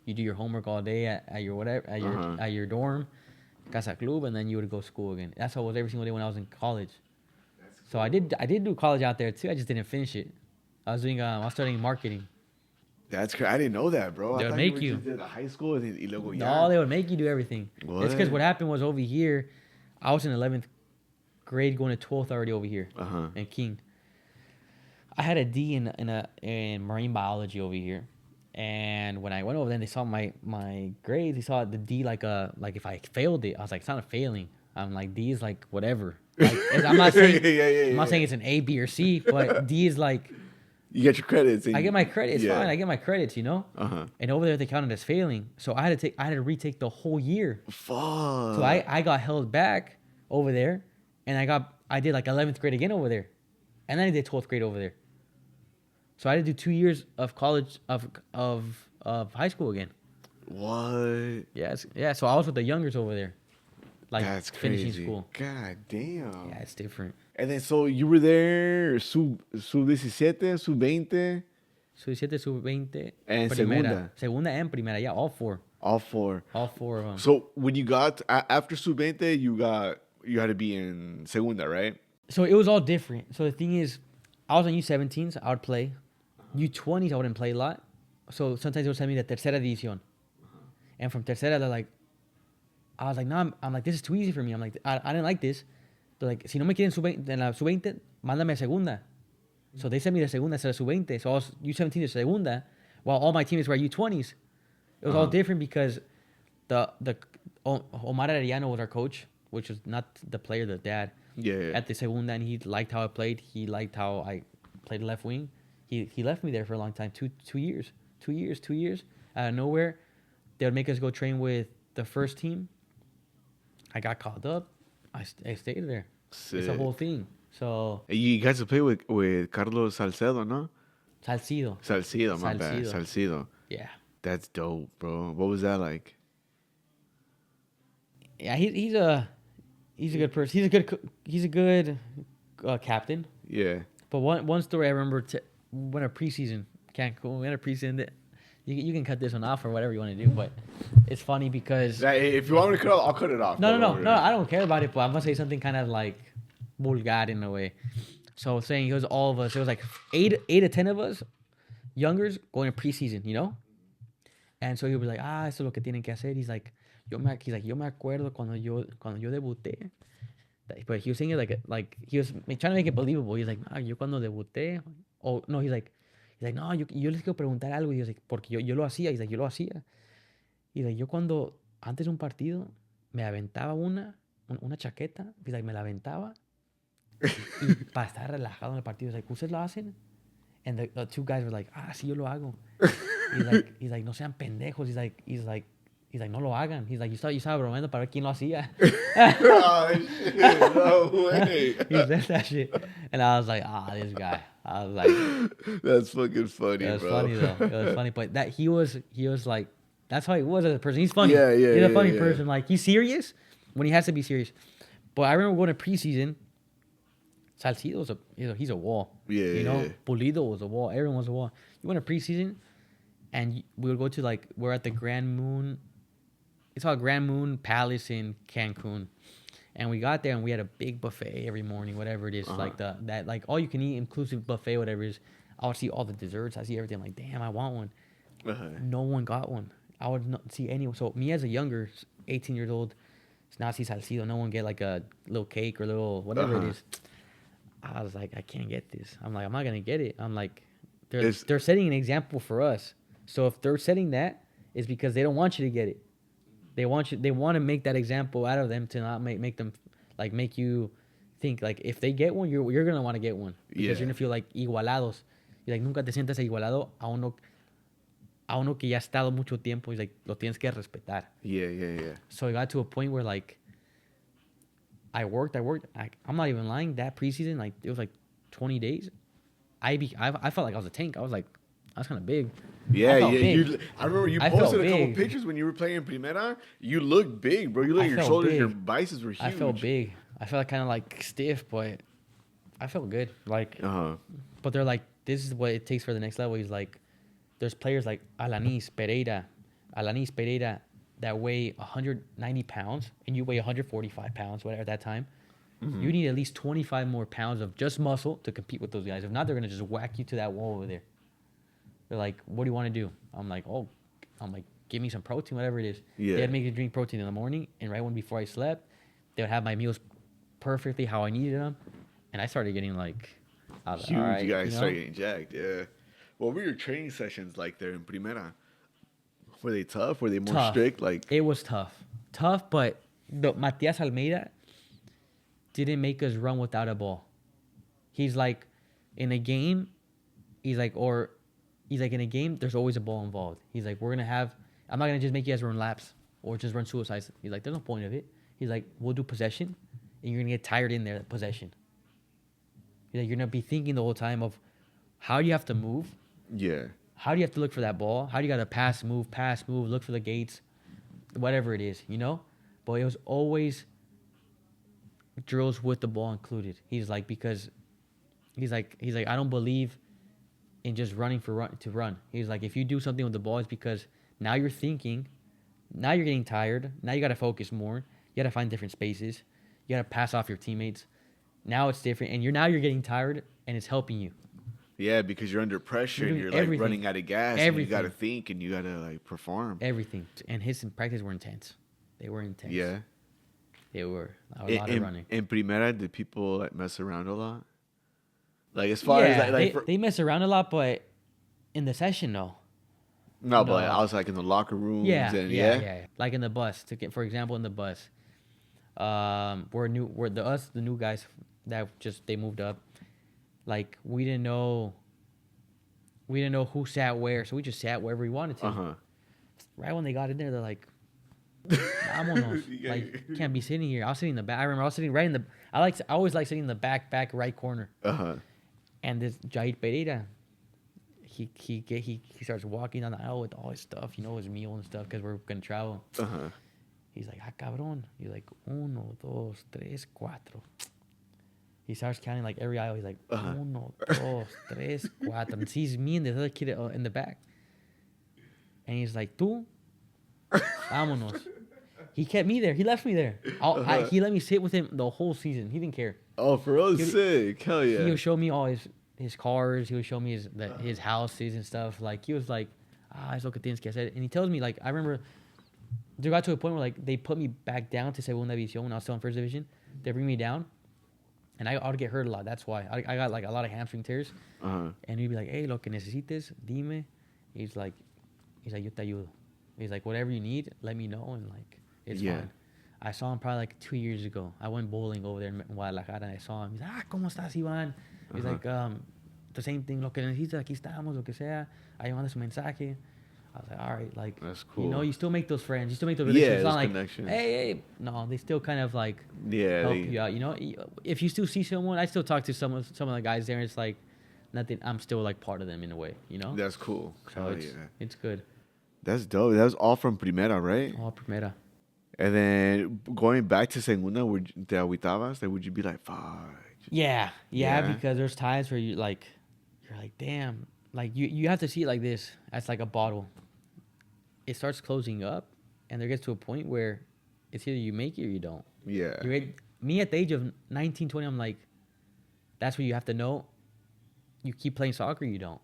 You do your homework all day at your whatever at your dorm, casa club, and then you would go to school again. That's how it was every single day when I was in college. So I did do college out there too. I just didn't finish it. I was studying marketing. That's crazy. I didn't know that, bro. They I would thought make you you. were just at the high school and then luego No, they would make you do everything. What? It's because what happened was over here, I was in 11th grade going to 12th already over here in King. I had a D in marine biology over here, and when I went over there, they saw my grades. They saw the D like if I failed it, I was like, it's not a failing. I'm like, D is like whatever. Like, I'm not saying I'm not saying it's an A, B, or C, but D is like. You get your credits. I get my credits. Fine. I get my credits. And over there they counted as failing, so I had to retake the whole year. Fuck. So I got held back over there, and I did like 11th grade again over there, and then I did 12th grade over there. So I had to do 2 years of college of high school again. What? Yes. Yeah. So I was with the youngers over there, like That's finishing crazy. school. God damn. Yeah, it's different. And then so you were there sub-17, sub-20. Sub-17, sub-20. And primera. Segunda and primera. Yeah, all four. All four. All four of them. So when you got after sub-20, you had to be in segunda, right? So it was all different. So the thing is, I was on U17s. I would play. U20s, I wouldn't play a lot. So sometimes they would send me the tercera división. And from tercera, they're like, I was like, no, I'm like, this is too easy for me. I'm like, I didn't like this. They're like, si no me quieren en la sub-20, mándame a segunda. So they sent me to segunda instead of sub-20. So I was U17 to segunda, while all my teammates were U20s. It was all different because the Omar Arellano was our coach, which was not the player, the dad. Yeah. At the segunda, and he liked how I played. He liked how I played left wing. He left me there for a long time, 2 years. 2 years. Out of nowhere, they would make us go train with the first team. I got called up. I stayed there. Sick. It's a whole thing. So You guys to play with Carlos Salcedo, no? Salcido, My bad. Salcido. yeah. That's dope, bro. What was that like? Yeah, he's a good person. He's a good captain. Yeah. But one story I remember when a preseason Cancun, we had a preseason that you can cut this one off or whatever you want to do, but it's funny because If you want me to cut it off, I'll cut it off. no, I don't care about it, but I'm gonna say something kind of like vulgar in a way. So saying it was all of us, it was like eight to 10 of us, youngers going to preseason, And so he was like, eso es lo que tienen que hacer. He's like, yo me acuerdo cuando yo debuté. But he was saying it like he was trying to make it believable. He's like, yo cuando debuté. Oh, no, he's like, no, yo les quiero preguntar algo. Y he's like, porque yo lo hacía. He's like, yo lo hacía. He's like, yo cuando, antes de un partido, me aventaba una chaqueta. He's like, me la aventaba. Y para estar relajado en el partido. He's like, ¿ustedes lo hacen? And the two guys were like, sí, yo lo hago. He's like, no sean pendejos. He's like, no lo hagan. He's like, yo estaba bromeando para ver quién lo hacía. Oh, shit. No way. He said that shit. And I was like, this guy. I was like, that's fucking funny, it was bro. funny, though. It was funny. But that he was like, that's how he was as a person. He's funny. Yeah, He's a funny person. Like, he's serious when he has to be serious. But I remember going to preseason. Salcido's he's a wall. Yeah. Pulido was a wall. Everyone was a wall. You went to preseason, and we would go to we're at the Grand Moon. It's called Grand Moon Palace in Cancun, and we got there and we had a big buffet every morning, whatever it is, like that all you can eat inclusive buffet, whatever it is. I would see all the desserts. I see everything. I'm like, damn, I want one. No one got one. I would not see anyone. So me as a younger, 18 years old, not see Salcido. No one get like a little cake or little whatever it is. I was like, I can't get this. I'm like, I'm not gonna get it. I'm like, they're setting an example for us. So if they're setting that, it's because they don't want you to get it. They want to make that example out of them to not make them make you think like if they get one, you're gonna want to get one because you're gonna feel like igualados. You're like nunca te sientas igualado a uno que ya ha estado mucho tiempo. He's like lo tienes que respetar. Yeah. So it got to a point where like I worked. I'm not even lying. That preseason, like it was like 20 days. I felt like I was a tank. I was kind of big. Yeah, I felt big. I remember you I felt posted a couple big. pictures when you were playing in Primera. You looked big, bro. You look I your felt shoulders, big. your biceps were huge. I felt big. I felt kind of like stiff, but I felt good. Like, but they're like, this is what it takes for the next level. He's like, there's players like Alanis Pereira, that weigh 190 pounds, and you weigh 145 pounds, whatever at that time. You need at least 25 more pounds of just muscle to compete with those guys. If not, they're gonna just whack you to that wall over there. They're like, what do you want to do? I'm like, give me some protein, whatever it is. Yeah. They'd make me drink protein in the morning, and right when before I slept, they would have my meals perfectly how I needed them, and I started getting like, I was Huge. like, all right, You guys started getting jacked. Yeah. What were your training sessions like there in Primera? Were they tough? Were they more strict? Like it was tough, but Matias Almeida didn't make us run without a ball. He's like, in a game, in a game, there's always a ball involved. He's like, I'm not going to just make you guys run laps or just run suicides. He's like, there's no point of it. He's like, we'll do possession, and you're going to get tired in there, possession. He's like, you're going to be thinking the whole time of how do you have to move? Yeah. How do you have to look for that ball? How do you got to pass, move, look for the gates, whatever it is, But it was always drills with the ball included. He's like, because he's like, I don't believe in just running to run. He's like, if you do something with the ball, it's because now you're thinking, now you're getting tired. Now you got to focus more. You got to find different spaces. You got to pass off your teammates. Now it's different, and you're getting tired, and it's helping you. Yeah, because you're under pressure and you're like running out of gas. And you got to think and you got to like perform. Everything. And his practice were intense. They were intense. Yeah. They were. A lot of running. In Primera, did people like mess around a lot? Like as far as they mess around a lot, but in the session, no. No, but I was like in the locker rooms. Yeah. Like in the bus, for example, in the bus, we're the new guys that they moved up. Like we didn't know who sat where, so we just sat wherever we wanted to. Right when they got in there, they're like, "Vámonos!" Like you can't be sitting here. I was sitting in the back. I remember I was sitting right in the. I always like sitting in the back right corner. And this Jair Pereira, he starts walking down the aisle with all his stuff, his meal and stuff, because we're gonna travel. He's like, cabrón. He's like, 1, 2, 3, 4. He starts counting like every aisle. He's like, 1, 2, 3, 4. And sees me and the other kid in the back. And he's like, tú, vámonos. He kept me there. He left me there. He let me sit with him the whole season. He didn't care. Oh, for real? Sick. Hell yeah. He would show me all his cars. He would show me his houses and stuff. Like, he was like, es lo que tienes que hacer. And he tells me, like, I remember they got to a point where, like, they put me back down to Segunda División when I was still in First Division. They bring me down. And I ought to get hurt a lot. That's why. I got, like, a lot of hamstring tears. And he'd be like, hey, lo que necesites, dime. He's like, yo te ayudo. He's like, whatever you need, let me know. And, like, it's fine. I saw him probably, like, 2 years ago. I went bowling over there in Guadalajara, and I saw him. He's like, ¿cómo estás, Ivan? He's like, the same thing, lo que necesitas, aquí estamos, lo que sea. Ahí manda su mensaje. I was like, all right, like, that's cool. You still make those friends. You still make those relationships. It's not like, connections. Hey. No, they still kind of, like, help you out, If you still see someone, I still talk to some of the guys there, and it's like, nothing. I'm still, like, part of them in a way, That's cool. So it's good. That's dope. That was all from Primera, right? All Primera. And then going back to Segunda, te agüitabas? Like, would you be like, fuck? Yeah, because there's times where you're like, damn. Like, you have to see it like this. That's like a bottle. It starts closing up, and there gets to a point where it's either you make it or you don't. Yeah. Me at the age of 19, 20, I'm like, that's what you have to know. You keep playing soccer, you don't.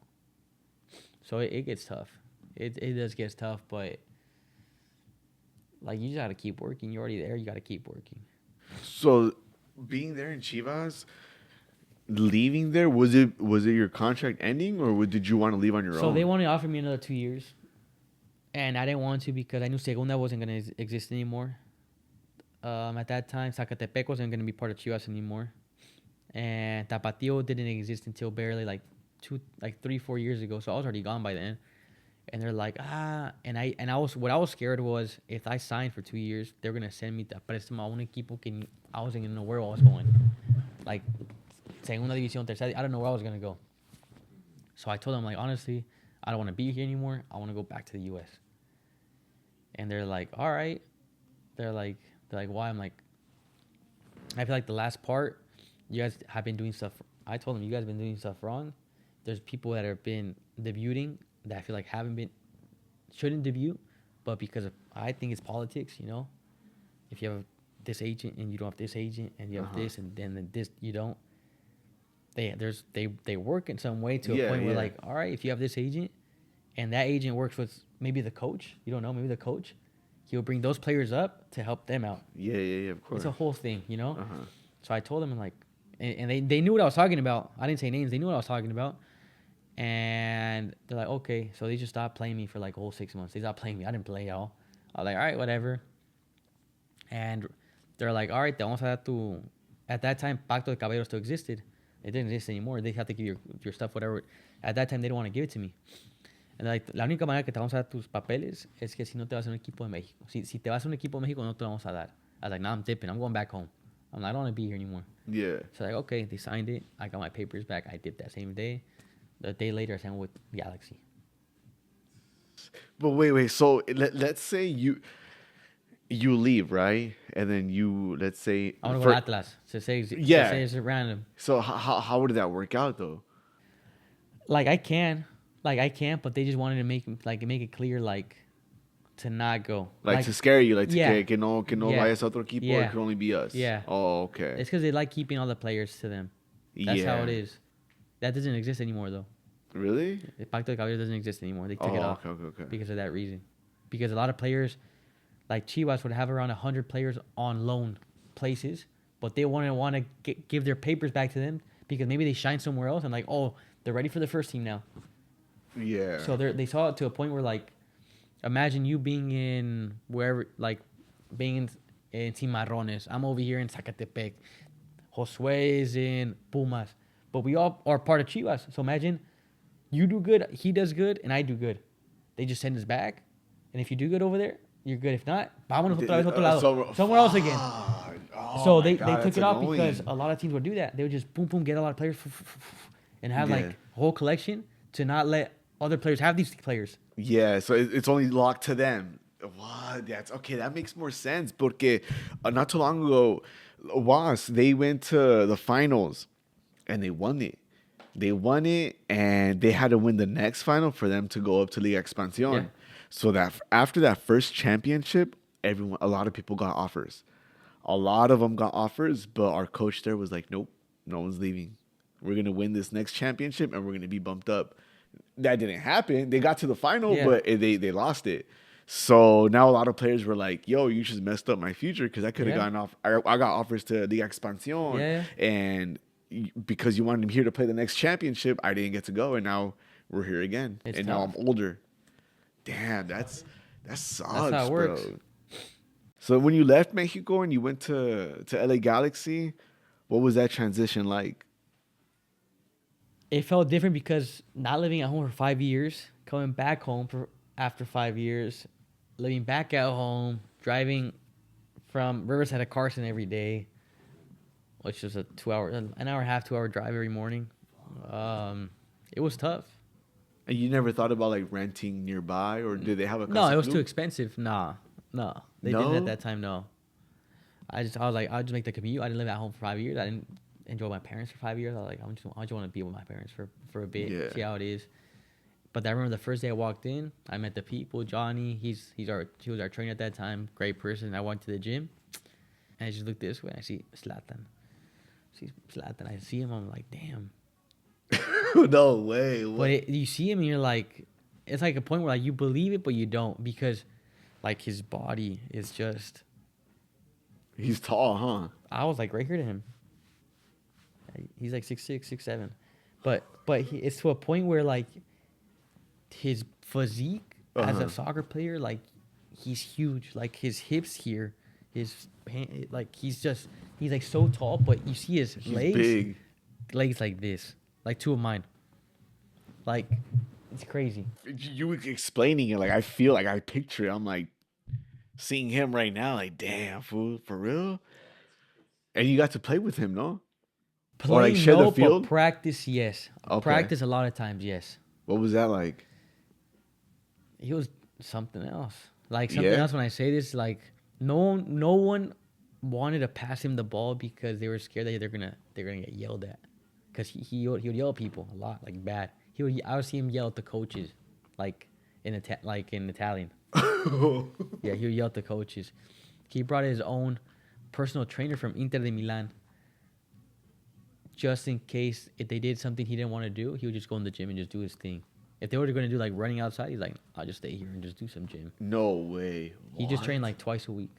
So it gets tough. It does get tough, but like, you just gotta keep working. You're already there. You gotta keep working. So, being there in Chivas, leaving there, was it your contract ending, or did you want to leave on your own? So they wanted to offer me another 2 years, and I didn't want to because I knew Segunda wasn't gonna exist anymore. At that time, Zacatepec wasn't gonna be part of Chivas anymore. and Tapatio didn't exist until barely like 3-4 years ago. So I was already gone by then. And they're like, and I was what I was scared was if I signed for 2 years, they're gonna send me to préstamo a un equipo que I wasn't gonna know where I was going, like segunda división, tercera. I don't know where I was gonna go. So I told them, like, honestly, I don't want to be here anymore. I want to go back to the U.S. And they're like, all right. They're like, why? I'm like, I feel like the last part, you guys have been doing stuff. I told them, you guys have been doing stuff wrong. There's people that have been debuting that I feel like shouldn't debut, but because of, I think it's politics, you know? If you have this agent and you don't have this agent and you have this and then this, you don't. They work in some way to a point where, like, all right, if you have this agent and that agent works with maybe the coach, you don't know, maybe the coach, he'll bring those players up to help them out. Yeah, of course. It's a whole thing, you know? So I told them, like, and they knew what I was talking about. I didn't say names. They knew what I was talking about. And they're like, okay. So they just stopped playing me for like a whole 6 months. They stopped playing me. I didn't play y'all. I was like, all right, whatever. And they're like, all right, te vamos a dar tu... At that time, Pacto de Caballeros still existed. It didn't exist anymore. They have to give your stuff, whatever. At that time, they didn't want to give it to me. And they're like, la única manera que te vamos a dar tus papeles es que si no te vas a un equipo de México. Si te vas a un equipo de México, no te lo vamos a dar. I was like, nah, I'm dipping. I'm going back home. I'm like, I don't want to be here anymore. Yeah. So like, okay, they signed it. I got my papers back. I dipped that same day. The day later, I signed with Galaxy. But wait. So let's say you leave, right? And then let's say... I want to go to Atlas. So say it's random. So how would that work out, though? Like, I can, but they just wanted to make it clear, like, to not go. Like to scare you, like, yeah. que no vayas a otro equipo, Yeah. it could only be us. Yeah. Oh, okay. It's because they like keeping all the players to them. That's how it is. That doesn't exist anymore, though. Really? The Pacto de Caballeros doesn't exist anymore. They took it off. Okay. Because of that reason. Because a lot of players, like Chivas, would have around 100 players on loan places, but they want to give their papers back to them because maybe they shine somewhere else and, like, oh, they're ready for the first team now. Yeah. So they saw it to a point where, like, imagine you being in wherever, like, being in Cimarrones. I'm over here in Zacatepec. Josue is in Pumas. But we all are part of Chivas. So imagine you do good, he does good, and I do good. They just send us back. And if you do good over there, you're good. If not, vámonos otra vez otro lado. Somewhere else again. So they took it off because a lot of teams would do that. They would just boom, get a lot of players and have like a whole collection to not let other players have these players. Yeah, so it's only locked to them. What? That's okay. That makes more sense. Porque not too long ago, WAS, they went to the finals and they won it. They won it and they had to win the next final for them to go up to Liga Expansión. Yeah. So that after that first championship, a lot of people got offers. A lot of them got offers, but our coach there was like, nope, no one's leaving. We're going to win this next championship and we're going to be bumped up. That didn't happen. They got to the final, but they lost it. So now a lot of players were like, yo, you just messed up my future because I could have gotten off. I got offers to Liga Expansión. And because you wanted me here to play the next championship, I didn't get to go. And now we're here again. It's tough. Now I'm older. Damn, that sucks, that's how it works. Bro. So when you left Mexico and you went to LA Galaxy, what was that transition like? It felt different because not living at home for 5 years, coming back home after 5 years, living back at home, driving from Riverside to Carson every day, which is an hour and a half, 2 hour drive every morning. It was tough. And you never thought about like renting nearby, or did they have a No, it was too expensive. No. They didn't at that time, no. I was like, I'll just make the commute. I didn't live at home for 5 years. I didn't enjoy my parents for 5 years. I was like, I just want to be with my parents for a bit, see how it is. But I remember the first day I walked in, I met the people. Johnny, he was our trainer at that time, great person. I went to the gym, and I just looked this way. I see Zlatan. I see him. I'm like, damn. No way. What? But you see him, and you're like, it's like a point where like you believe it, but you don't because, like, his body is just. He's tall, huh? I was like right here to him. He's like 6'6", 6'7", but it's to a point where like his physique as a soccer player, like he's huge. Like his hips here, like he's like so tall, but you see his He's legs, big. legs like this, like two of mine. Like it's crazy. You were explaining it, like I feel like I picture it. I'm like seeing him right now, like damn fool, for real. And you got to play with him, no? Or like Play share the no, but field. practice yes. Okay. Practice a lot of times yes. What was that like? He was something else. Like something Yeah. else. When I say this, like no one wanted to pass him the ball because they were scared that they're gonna get yelled at. Cause he would yell at people a lot, like bad. I would see him yell at the coaches, like in Italian. Yeah, he would yell at the coaches. He brought his own personal trainer from Inter de Milan. Just in case if they did something he didn't want to do, he would just go in the gym and just do his thing. If they were going to do like running outside, he's like, I'll just stay here and just do some gym. No way. He just trained like twice a week.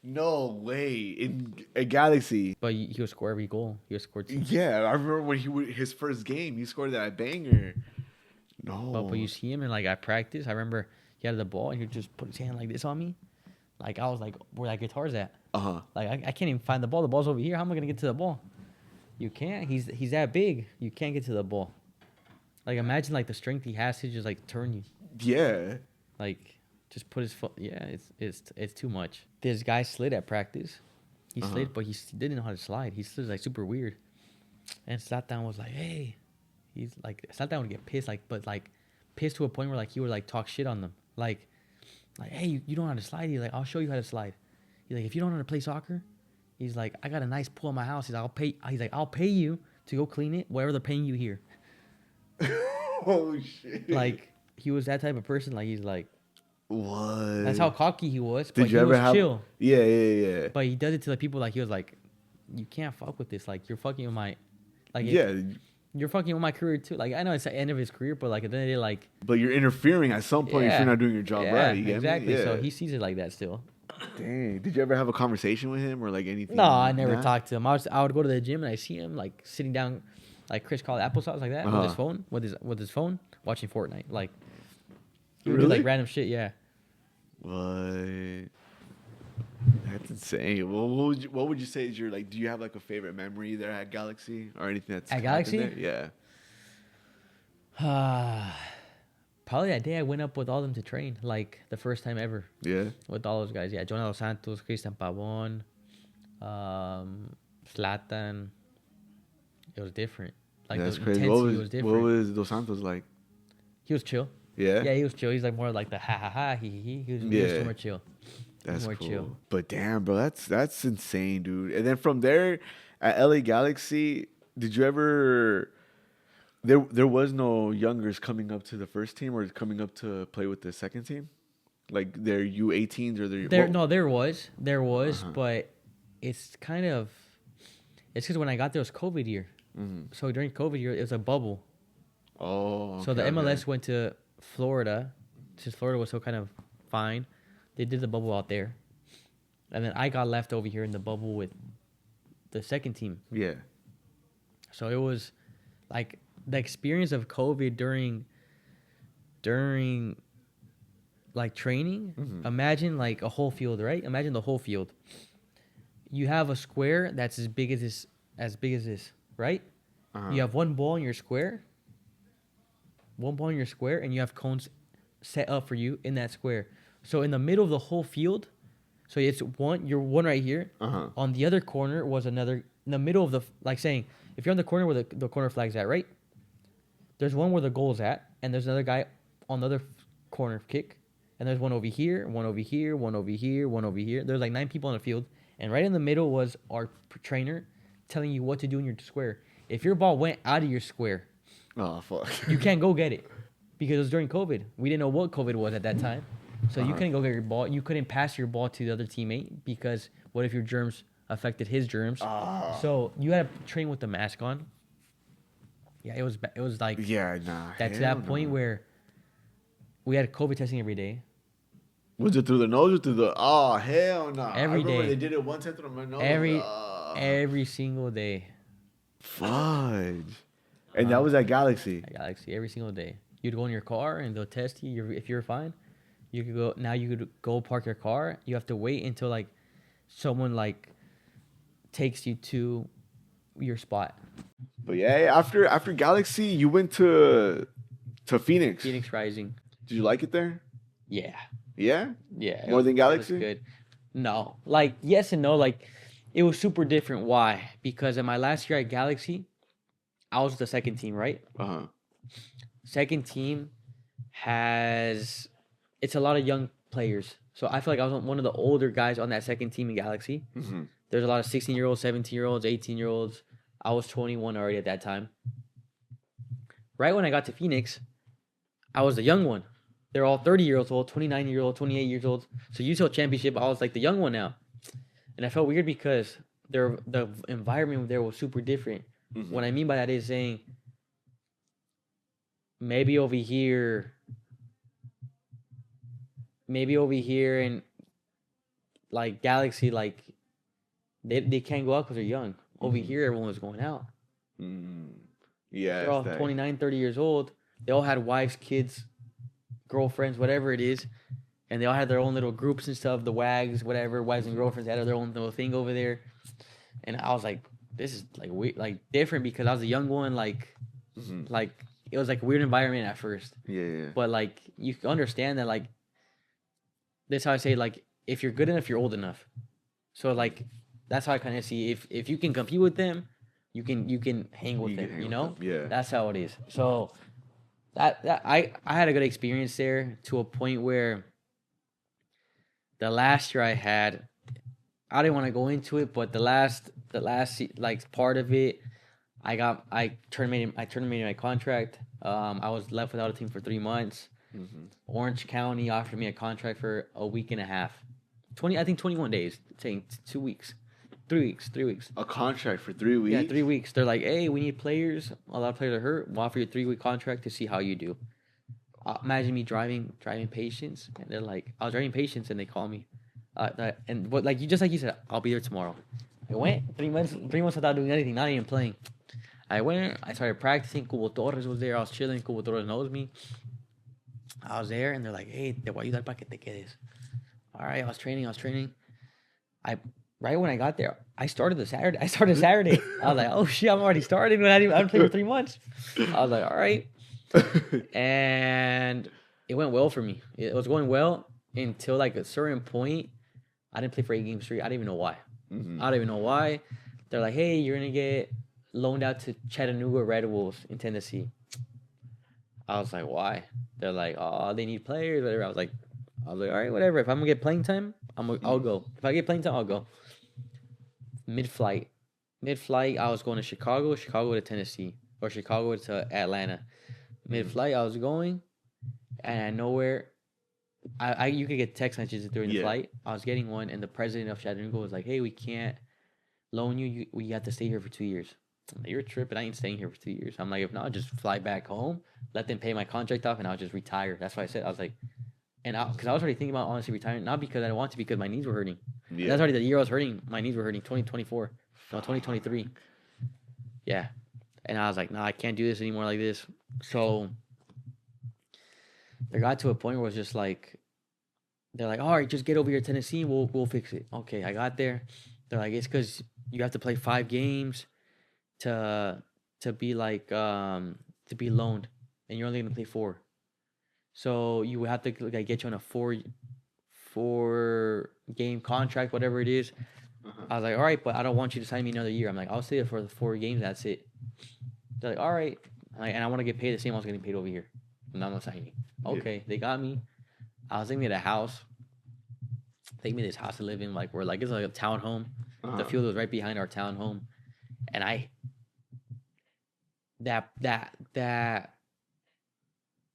No way. In a Galaxy. But he would score every goal. He would score two. Yeah, I remember when his first game, he scored that banger. No. But you see him and like at practice, I remember he had the ball and he would just put his hand like this on me. Like I was like, where that guitar's at? Uh-huh. Like I can't even find the ball. The ball's over here. How am I gonna get to the ball? You can't. He's that big. You can't get to the ball. Like imagine like the strength he has to just like turn you. Yeah. Like just put his foot. Yeah, it's too much. This guy slid at practice. He slid, but he didn't know how to slide. He slid like super weird. And Zlatan was like, hey. He's like Zlatan would get pissed, but pissed to a point where like he would like talk shit on them. Like hey, you don't know how to slide. He's like, I'll show you how to slide. He's like, if you don't know how to play soccer, he's like, I got a nice pool in my house. He's like, I'll pay you to go clean it, whatever they're paying you here. Oh shit. Like he was that type of person. Like he's like, what? that's how cocky he was. Did but you he ever was have? chill. Yeah. But he does it to the people. Like he was like, you can't fuck with this. Like you're fucking with my, like Yeah. you're fucking with my career too. Like I know it's the end of his career, but like at the end of the day, like. But you're interfering at some point if you're not doing your job right. You get exactly. me? Yeah. So he sees it like that still. Dang. Did you ever have a conversation with him or like anything? No, I never Nah? talked to him. I would go to the gym and I see him like sitting down, like Chris called applesauce like that with his phone, with his phone watching Fortnite. Like he would do like random shit. Yeah. What? That's insane. Well, what would you say is your like? Do you have like a favorite memory there at Galaxy or anything that's At happened Galaxy? there? Yeah. Probably that day I went up with all of them to train, like the first time ever. Yeah. With all those guys, yeah. Jonah Dos Santos, Christian Pavon, Zlatan. It was different. Like That's the crazy. intensity was different. What was Dos Santos like? He was chill. Yeah. Yeah, he was chill. He's like more like the ha ha ha he he. He was more chill. That's more cool. chill. But damn, bro, that's insane, dude. And then from there at LA Galaxy, did you ever? There was no youngers coming up to the first team or coming up to play with the second team, like their U18s or their. There was, but it's kind of, it's because when I got there it was COVID year, so during COVID year it was a bubble. Oh. So the MLS went to Florida, since Florida was so kind of fine. They did the bubble out there, and then I got left over here in the bubble with the second team. Yeah. So it was like the experience of COVID during like training. Imagine like a whole field, right? Imagine the whole field. You have a square that's as big as this, right? You have one ball in your square. And you have cones set up for you in that square. So in the middle of the whole field, so you're one right here. On the other corner was another, in the middle of the, like saying, if you're on the corner where the corner flag's at, right? There's one where the goal's at, and there's another guy on the other corner kick, and there's one over here, one over here, one over here, one over here. There's like 9 people on the field, and right in the middle was our trainer telling you what to do in your square. If your ball went out of your square, oh fuck, you can't go get it because it was during COVID. We didn't know what COVID was at that time, so you couldn't go get your ball. You couldn't pass your ball to the other teammate because what if your germs affected his germs? So you had to train with the mask on. Yeah, it was like to that point where we had COVID testing every day. Was it through the nose or through the? Oh hell no! Every day they did it one time through my nose. Every single day. Fudge. And that was at Galaxy. At Galaxy, every single day. You'd go in your car and they'll test you. If you're fine, You could go now. You could go park your car. You have to wait until like someone like takes you to your spot. But yeah, after Galaxy, you went to Phoenix. Phoenix Rising. Did you like it there? Yeah. Yeah, Yeah. more than It Galaxy. was good. No, like yes and no. Like it was super different. Why? Because in my last year at Galaxy, I was the second team, right? Uh huh. Second team has it's a lot of young players. So I feel like I was one of the older guys on that second team in Galaxy. Mm-hmm. There's a lot of 16-year-olds, 17-year-olds, 18-year-olds. I was 21 already at that time. Right when I got to Phoenix, I was the young one. They're all 30 years old, 29-year-old, 28 years old. So UCL championship, I was like the young one now. And I felt weird because the environment there was super different. Mm-hmm. What I mean by that is saying maybe over here in like Galaxy, like they can't go out because they're young. Over here, everyone was going out. Mm. Yeah, They're all 29, 30 years old. They all had wives, kids, girlfriends, whatever it is. And they all had their own little groups and stuff, the wags, whatever, wives and girlfriends had their own little thing over there. And I was like, this is like weird, like different because I was a young one, like it was like a weird environment at first. Yeah. But like you can understand that like that's how I say like if you're good enough, you're old enough. So like that's how I kind of see if you can compete with them, you can hang with them, you know? Yeah. That's how it is. So that I had a good experience there to a point where the last year I had, I didn't want to go into it, but the last like part of it, I terminated my contract. I was left without a team for 3 months. Mm-hmm. Orange County offered me a contract for a week and a half, 21 days, saying 2 weeks, 3 weeks, 3 weeks. A contract for 3 weeks. Yeah, 3 weeks. They're like, hey, we need players. A lot of players are hurt. We'll offer you a 3-week contract to see how you do. Imagine me driving patients, and they're like, I was driving patients, and they call me, and what like you said, I'll be there tomorrow. I went 3 months without doing anything, not even playing. I went, I started practicing. Gutierrez was there. I was chilling. Gutierrez knows me. I was there, and they're like, hey, te voy a ayudar para que te quedes. All right, I was training. Right when I got there, I started Saturday. I was like, oh shit, I'm already starting. I haven't played for 3 months. I was like, all right. And it went well for me. It was going well until like a certain point. I didn't play for 8 games straight. I don't even know why. I don't even know why. They're like, hey, you're going to get loaned out to Chattanooga Red Wolves in Tennessee. I was like, why? They're like, oh, they need players, whatever. I was like, all right, whatever. If I'm going to get playing time, I'll go. If I get playing time, I'll go. Mid-flight, I was going to Chicago to Tennessee, or Chicago to Atlanta. Mid-flight, I was going, and nowhere. You could get text messages during the flight. I was getting one, and the president of Chattanooga was like, "Hey, we can't loan you. We have to stay here for 2 years." I'm like, you're tripping. I ain't staying here for 2 years. I'm like, if not, I'll just fly back home, let them pay my contract off, and I'll just retire. That's what I said. I was like, because I was already thinking about honestly retiring, not because I didn't want to, because my knees were hurting. Yeah. That's already the year I was hurting. My knees were hurting. 2023. Yeah. And I was like, nah, I can't do this anymore like this. So they got to a point where it was just like, they're like, all right, just get over here to Tennessee. We'll fix it. Okay, I got there. They're like, it's because you have to play 5 games to be like to be loaned, and you're only gonna play 4. So you would have to like get you on a 4-game contract, whatever it is. I was like, all right, but I don't want you to sign me another year. I'm like, I'll stay there for the 4 games. That's it. They're like, all right. And I want to get paid the same I was getting paid over here. And I'm not signing. Okay, they got me. I was thinking of a house. Take me this house to live in, like where like it's like a townhome. The field was right behind our townhome, and that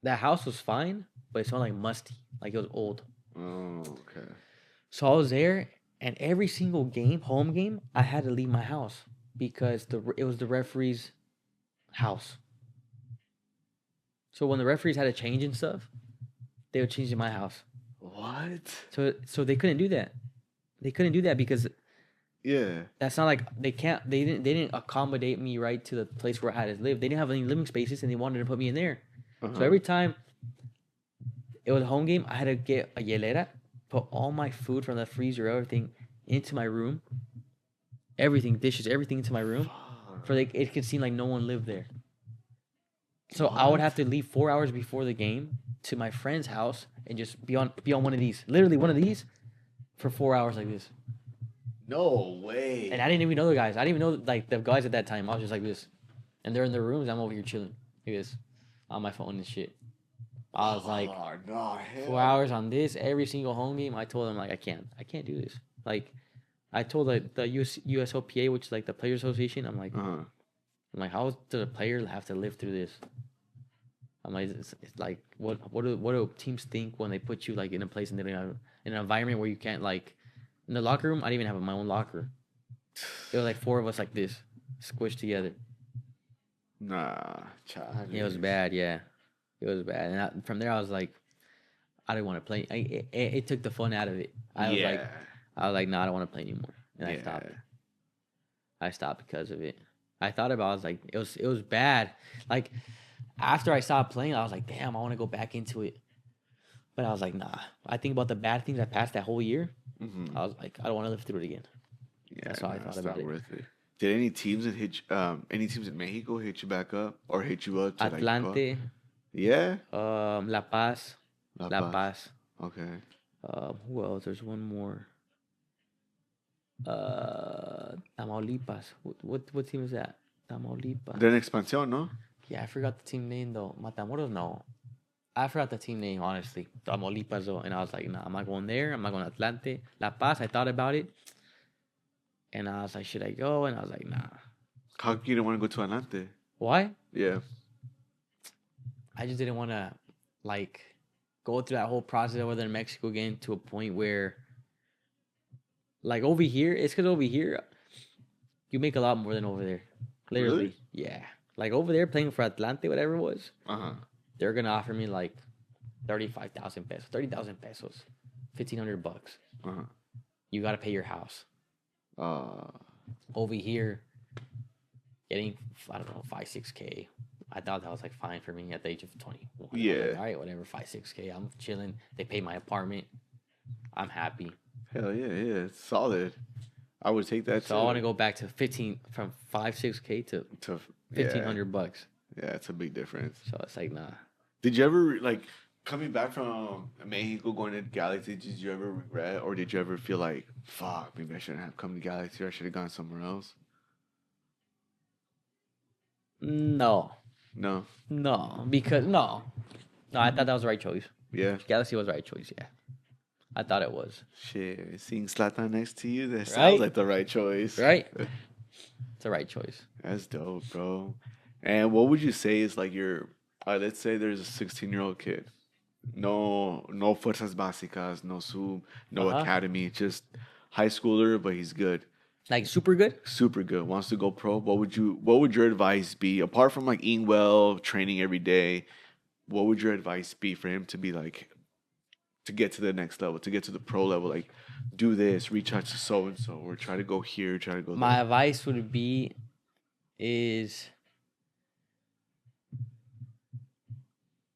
house was fine, but it smelled like musty, like it was old. Oh, okay. So I was there, and every single game, home game, I had to leave my house because it was the referee's house. So when the referees had to change and stuff, they would change in my house. What? So they couldn't do that. They couldn't do that because that's not like they didn't accommodate me right to the place where I had to live. They didn't have any living spaces, and they wanted to put me in there. So every time it was a home game. I had to get a hielera, put all my food from the freezer, everything into my room, everything, dishes, everything into my room, for like it could seem like no one lived there. So I would What? have to leave 4 hours before the game to my friend's house and just be on one of these, literally one of these, for 4 hours like this. No way. And I didn't even know the guys. I didn't even know like the guys at that time. I was just like this, and they're in their rooms. I'm over here chilling, like this, on my phone and shit. I was like, Oh, no, hell. 4 hours on this every single home game. I told them like I can't do this. Like I told the USOPA, which is like the Players Association. I'm like, how does a player have to live through this? I'm like, it's like what do teams think when they put you like in a place and they're in an environment where you can't like in the locker room. I didn't even have my own locker. It was like 4 of us like this, squished together. Nah, child. It was bad, yeah. It was bad, and from there I was like, I didn't want to play. It took the fun out of it. I was like, no, I don't want to play anymore, and I stopped. I stopped because of it. I thought about, I was like, it was bad. Like after I stopped playing, I was like, damn, I want to go back into it, but I was like, nah. I think about the bad things I passed that whole year. I was like, I don't want to live through it again. Yeah, that's how I thought about it. Worth it. Did any teams any teams in Mexico hit you back up or hit you up? To Atlante. Yeah. La Paz. La Paz. Okay. Who else? There's one more. Tamaulipas. What team is that? Tamaulipas. They're in expansión, no? Yeah, I forgot the team name though. Matamoros, no. I forgot the team name, honestly. Tamaulipas though, and I was like, nah, I'm not going there. I'm not going to Atlante. La Paz. I thought about it, and I was like, should I go? And I was like, nah. How come you didn't want to go to Atlante? Why? Yeah. I just didn't want to like go through that whole process over there in Mexico again to a point where like over here, it's because over here you make a lot more than over there. Literally. Really? Yeah. Like over there playing for Atlante, whatever it was, they're gonna offer me like 35,000 pesos, 30,000 pesos, $1,500. You gotta pay your house. Over here, getting I don't know 5-6K. I thought that was like fine for me at the age of 21. Yeah. Like, all right, whatever, 5-6K. I'm chilling. They pay my apartment. I'm happy. Hell yeah, it's solid. I would take that. So I want to go back to 5-6K to $1,500. Yeah, it's a big difference. So it's like nah. Did you ever like coming back from Mexico going to Galaxy? Did you ever regret, or did you ever feel like, fuck, maybe I shouldn't have come to Galaxy, or I should have gone somewhere else? No, because no, I thought that was the right choice. Yeah, Galaxy was the right choice. Yeah, I thought it was. Shit, seeing Zlatan next to you, that sounds like the right choice. Right, it's the right choice. That's dope, bro. And what would you say is like your? Let's say there's a 16-year-old kid, no fuerzas básicas, no sub, no academy, just high schooler, but he's good. Like super good? Super good. Wants to go pro. What would your advice be? Apart from like eating well, training every day, what would your advice be for him to be like to get to the next level, to get to the pro level? Like do this, reach out to so and so, or try to go here, try to go there. My advice would be is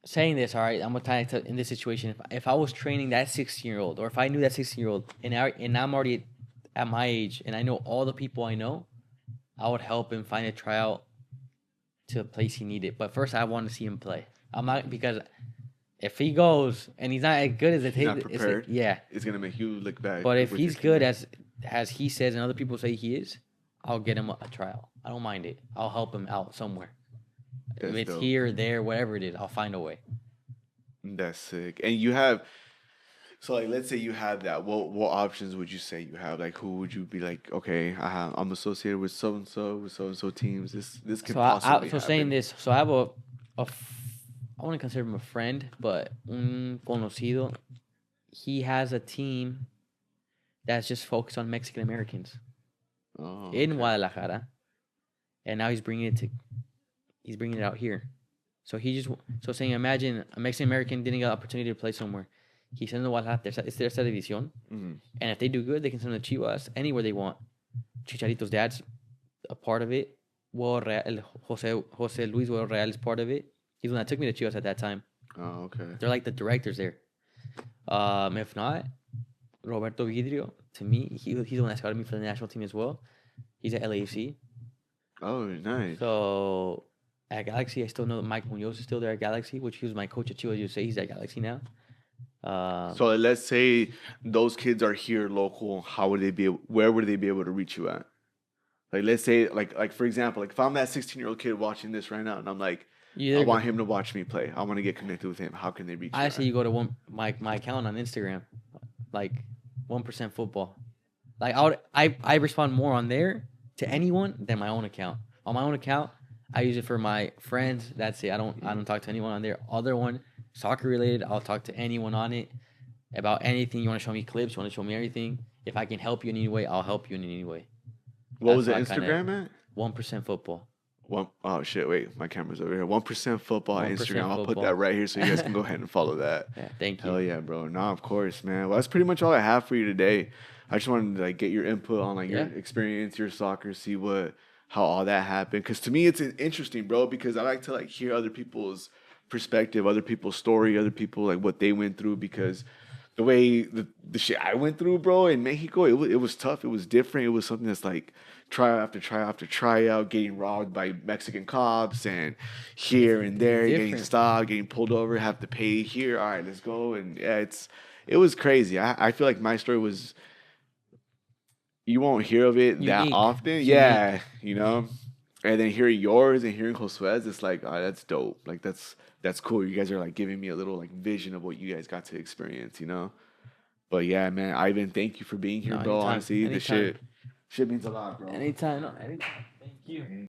saying this, all right, I'm gonna tell you in this situation, if I was training that 16-year-old, or if I knew that 16-year-old and I'm already at my age and I know all the people I know, I would help him find a tryout to a place he needed. But first, I want to see him play. I'm not, because if he goes and he's not as good as he's not prepared, it's gonna make you look bad. But if he's good as he says and other people say he is, I'll get him a tryout. I don't mind it. I'll help him out somewhere. If it's dope. Here, there, whatever it is, I'll find a way. That's sick. And you have, so like, let's say you have that. What options would you say you have? Like, who would you be like? Okay, I'm associated with so and so teams. This can possibly happen. Saying this, so I have I want to consider him a friend, but un conocido. He has a team that's just focused on Mexican Americans in Guadalajara, and now he's bringing it out here. So saying, imagine a Mexican American didn't get an opportunity to play somewhere. He sends them to Guadalajara. It's their división. And if they do good, they can send them to Chivas anywhere they want. Chicharito's dad's a part of it. Jose Luis Real is part of it. He's the one that took me to Chivas at that time. Oh, okay. They're like the directors there. If not, Roberto Vidrio, to me, he's the one that scouted me for the national team as well. He's at LAFC. Oh, nice. So at Galaxy, I still know that Mike Munoz is still there at Galaxy, which he was my coach at Chivas USA. He's at Galaxy now. So let's say those kids are here local. How would they be? Where would they be able to reach you at? Like, let's say, like for example, like if I'm that 16-year-old kid watching this right now, and I'm like, You I either want him to watch me play. I want to get connected with him. How can they reach you I at? say you go to my account on Instagram, like 1% football. Like I respond more on there to anyone than my own account. On my own account, I use it for my friends. That's it. I don't talk to anyone on there. Other one, soccer related, I'll talk to anyone on it about anything. You want to show me clips? You want to show me everything? If I can help you in any way, I'll help you in any way. What was the That's how I kinda- Instagram at? 1% football. One, oh shit! Wait, my camera's over here. 1% football on 1% Instagram. I'll put football. that right here so you guys can go ahead and follow that. Yeah, thank you. Hell yeah, bro. Nah, of course, man. Well, that's pretty much all I have for you today. I just wanted to like get your input on like your Yeah. experience, your soccer, see how all that happened. Because to me, it's interesting, bro. Because I like to like hear other people's perspective, other people's story, other people like what they went through. Because the way the shit I went through, bro, in Mexico, it was tough. It was different. It was something that's like tryout after tryout after tryout, getting robbed by Mexican cops, and here and there, getting different. stopped, getting pulled over, have to pay here. All right, let's go. And yeah, it was crazy. I feel like my story was you won't hear of it that Unique. often. It's Yeah, you know. And then hearing yours and hearing Josue's, it's like, oh, that's dope. Like that's cool. You guys are like giving me a little like vision of what you guys got to experience, you know. But yeah, man, Ivan, thank you for being here, No, bro. anytime. Honestly, the Anytime. shit means a lot, bro. Anytime. No, anytime. Thank you.